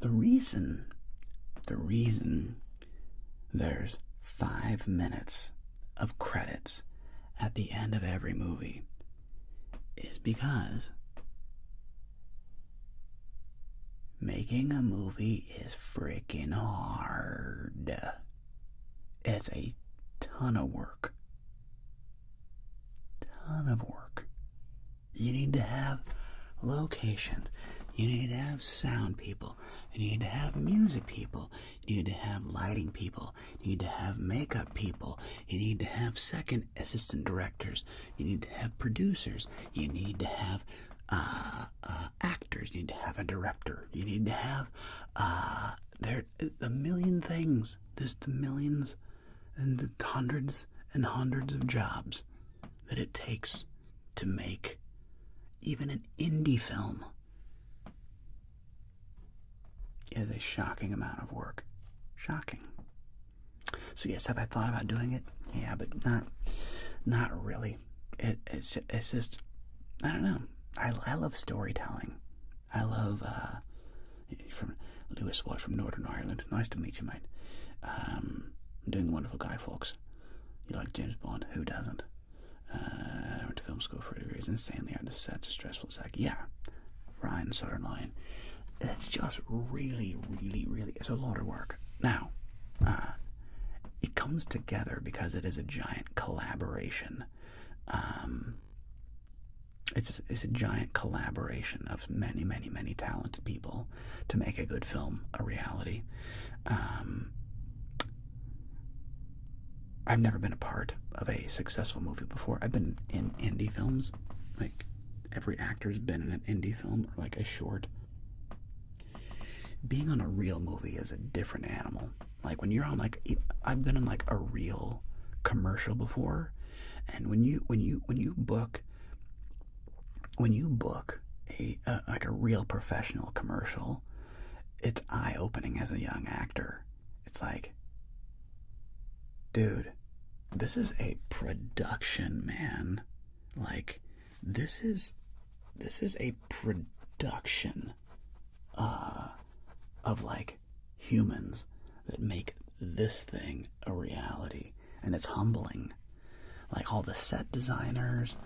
The reason there's 5 minutes of credits at the end of every movie is because making a movie is freaking hard. It's a ton of work. You need to have locations. You need to have sound people. You need to have music people. You need to have lighting people. You need to have makeup people. You need to have second assistant directors. You need to have producers. You need to have actors. You need to have a director. You need to have there a million things. There's the millions and the hundreds and hundreds of jobs that it takes to make even an indie film. It is a shocking amount of work. Shocking. So yes, have I thought about doing it? Yeah, but not really. It's just, I don't know. I love storytelling. I love from Lewis Watt from Northern Ireland. Nice to meet you, mate. I'm doing wonderful guy, folks. You like James Bond? Who doesn't? I went to film school for 3 years. Insanely hard. The sets are stressful. It's like, yeah, Ryan, Southern Line. It's just really, really, really, it's a lot of work. Now, it comes together because it is a giant collaboration. It's a giant collaboration of many, many, many talented people to make a good film a reality. I've never been a part of a successful movie before. I've been in indie films. Like, every actor's been in an indie film or like a short. Being on a real movie is a different animal. Like when you're on I've been on like a real commercial before, and when you book a like a real professional commercial, it's eye-opening as a young actor. It's like, dude, this is a production, man. Like this is a production of like humans that make this thing a reality, and it's humbling. Like all the set designers,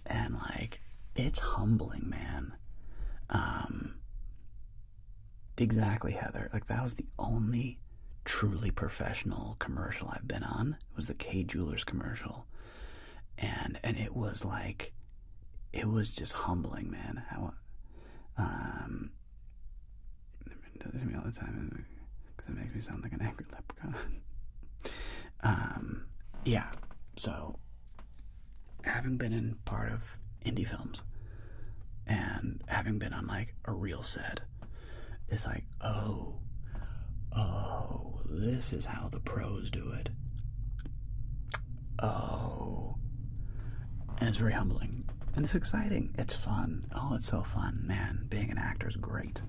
and like it's humbling, man. Exactly, Heather. Like that was the only truly professional commercial I've been on. It was the K Jewelers commercial, and it was like, it was just humbling, man. How it does me all the time because it makes me sound like an angry leprechaun. Yeah, so having been in part of indie films and having been on like a real set, it's like, oh, this is how the pros do it. Oh, and it's very humbling, and it's exciting. It's fun. Oh, it's so fun, man. Being an actor is great.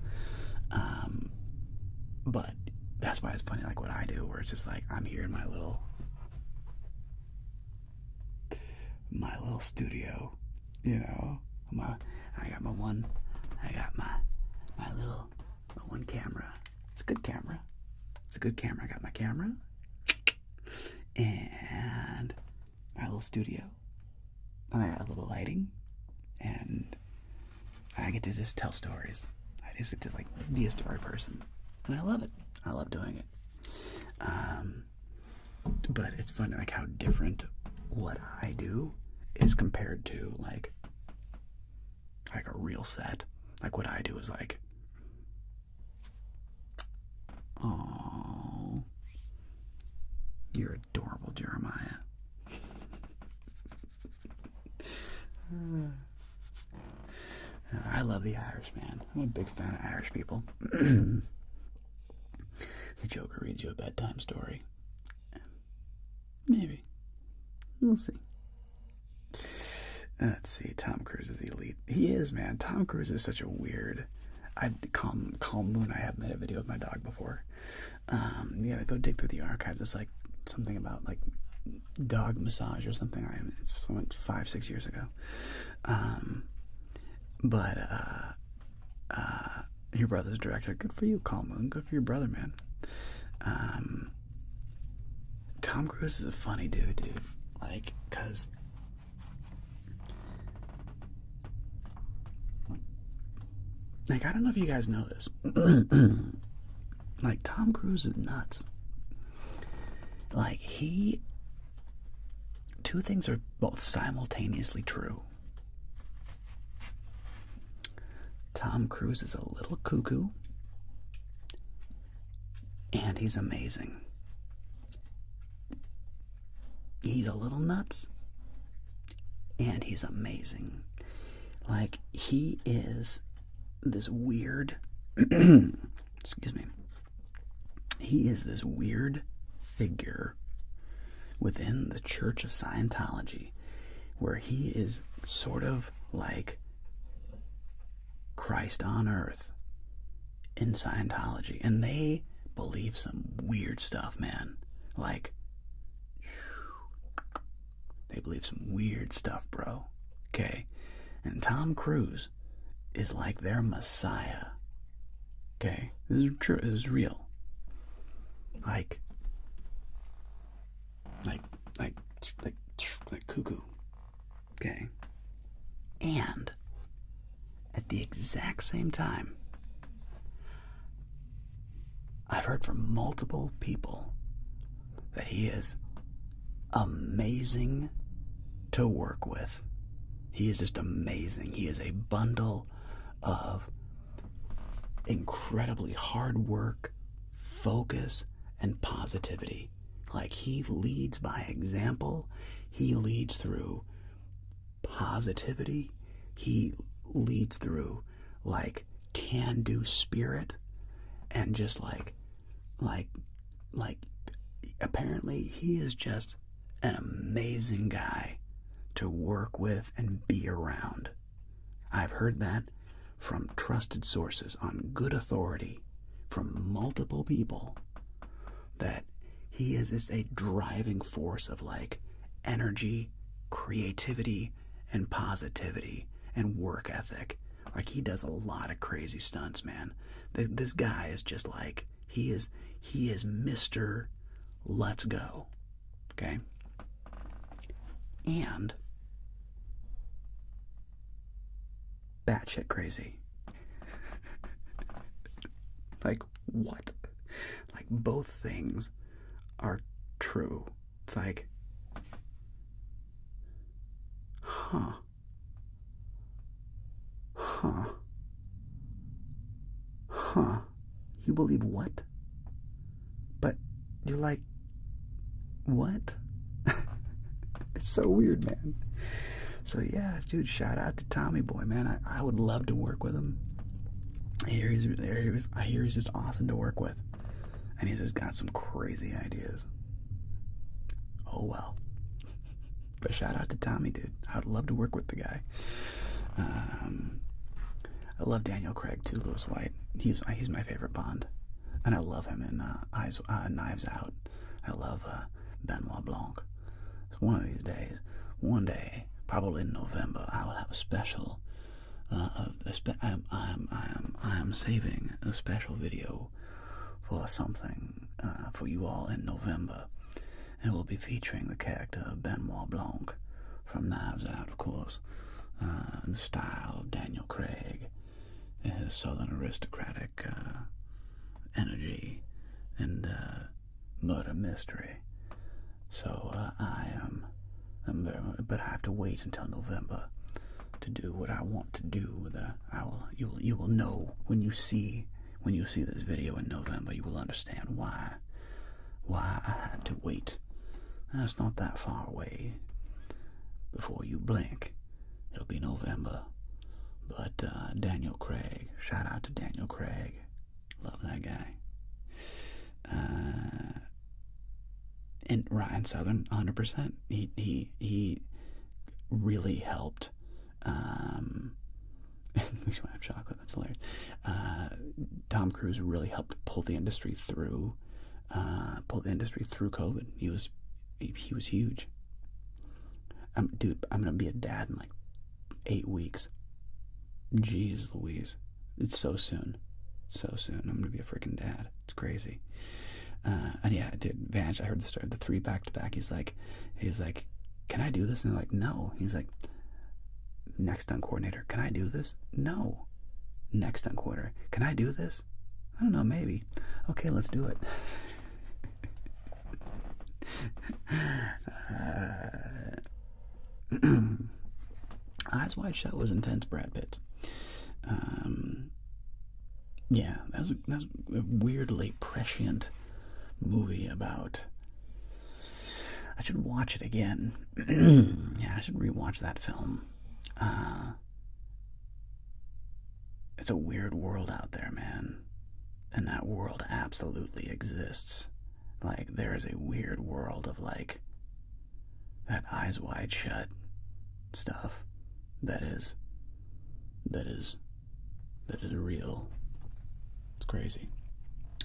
But that's why it's funny, like what I do, where it's just like I'm here in my little studio, you know. I got my one camera. It's a good camera. I got my camera and my little studio, and I got a little lighting, and I get to just tell stories. I just get to like be a story person, and I love it. I love doing it. But it's funny like how different what I do is compared to like a real set. Like what I do is like, oh, you're adorable, Jeremiah. I love the Irish, man. I'm a big fan of Irish people. The Joker reads you a bedtime story. Maybe. We'll see. Let's see. Tom Cruise is elite. He is, man. Tom Cruise is such a weird. Calm Moon. I have made a video with my dog before. You gotta go dig through the archives. It's like something about like dog massage or something. It's 5-6 years ago. Your brother's director. Good for you, Calm Moon. Good for your brother, man. Tom Cruise is a funny dude. Like, cause like, I don't know if you guys know this. Like, Tom Cruise is nuts. Like, two things are both simultaneously true. Tom Cruise is a little cuckoo, and he's amazing. He's a little nuts, and he's amazing. Like, he is this weird excuse me, he is this weird figure within the Church of Scientology, where he is sort of like Christ on earth in Scientology, and they believe some weird stuff, man. Like, they believe some weird stuff, bro. Okay? And Tom Cruise is like their messiah. Okay? This is true. This is real. Like cuckoo. Okay? And at the exact same time, I've heard from multiple people that he is amazing to work with. He is just amazing. He is a bundle of incredibly hard work, focus, and positivity. Like, he leads by example. He leads through positivity. He leads through, like, can-do spirit. And just like apparently he is just an amazing guy to work with and be around. I've heard that from trusted sources on good authority from multiple people, that he is just a driving force of like energy, creativity, and positivity and work ethic. Like, he does a lot of crazy stunts, man. This guy is just like, he is Mr. Let's Go. Okay? And batshit crazy. Like, what? Like, both things are true. It's like, huh. You believe what? But you're like, what? It's so weird, man. So yeah, dude, shout out to Tommy Boy, man. I would love to work with him. I hear he's just awesome to work with. And he's just got some crazy ideas. Oh well. But shout out to Tommy, dude. I'd love to work with the guy. I love Daniel Craig too, Lewis White. He's my favorite Bond. And I love him in Knives Out. I love Benoit Blanc. So one of these days, one day, probably in November, I will have a special. I am saving a special video for something for you all in November, and it will be featuring the character of Benoit Blanc from Knives Out, of course, in the style of Daniel Craig, and his southern aristocratic energy and murder mystery. So but I have to wait until November to do what I want to do. You will know when you see this video in November. You will understand why I had to wait. That's not that far away. Before you blink, it'll be November. But Daniel Craig, shout out to Daniel Craig. Love that guy. And Ryan Southern, 100%. He really helped. Makes me have chocolate. That's hilarious. Tom Cruise really helped pull the industry through. COVID. He was huge. Dude, I'm gonna be a dad in like 8 weeks. Jeez Louise, it's so soon. So soon. I'm gonna be a freaking dad. It's crazy. And yeah, dude, Vange, I heard the story of the 3 back-to-back. He's like, can I do this? And they're like, no. He's like, next stunt coordinator, can I do this? No. Next stunt coordinator, can I do this? I don't know, maybe. Okay, let's do it. Eyes Wide Shut was intense, Brad Pitt. Yeah, that was a weirdly prescient movie about. I should watch it again. Yeah, I should rewatch that film. It's a weird world out there, man. And that world absolutely exists. Like, there is a weird world of, like, that Eyes Wide Shut stuff that is real. It's crazy.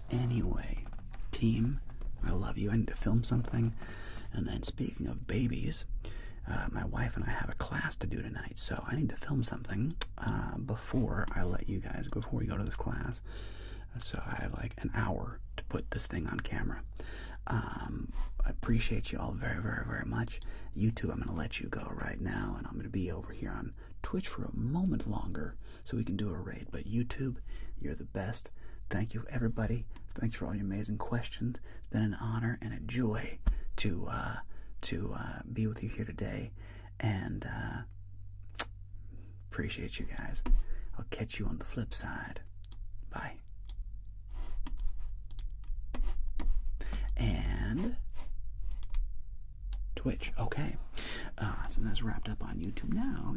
Anyway, team, I love you. I need to film something. And then, speaking of babies, my wife and I have a class to do tonight, so I need to film something before we go to this class. So I have like an hour to put this thing on camera. I appreciate you all very, very, very much. YouTube, I'm going to let you go right now, and I'm going to be over here on Twitch for a moment longer so we can do a raid. But YouTube, you're the best. Thank you, everybody. Thanks for all your amazing questions. It's been an honor and a joy to be with you here today, and appreciate you guys. I'll catch you on the flip side. Bye. And Twitch. Okay. So that's wrapped up on YouTube now.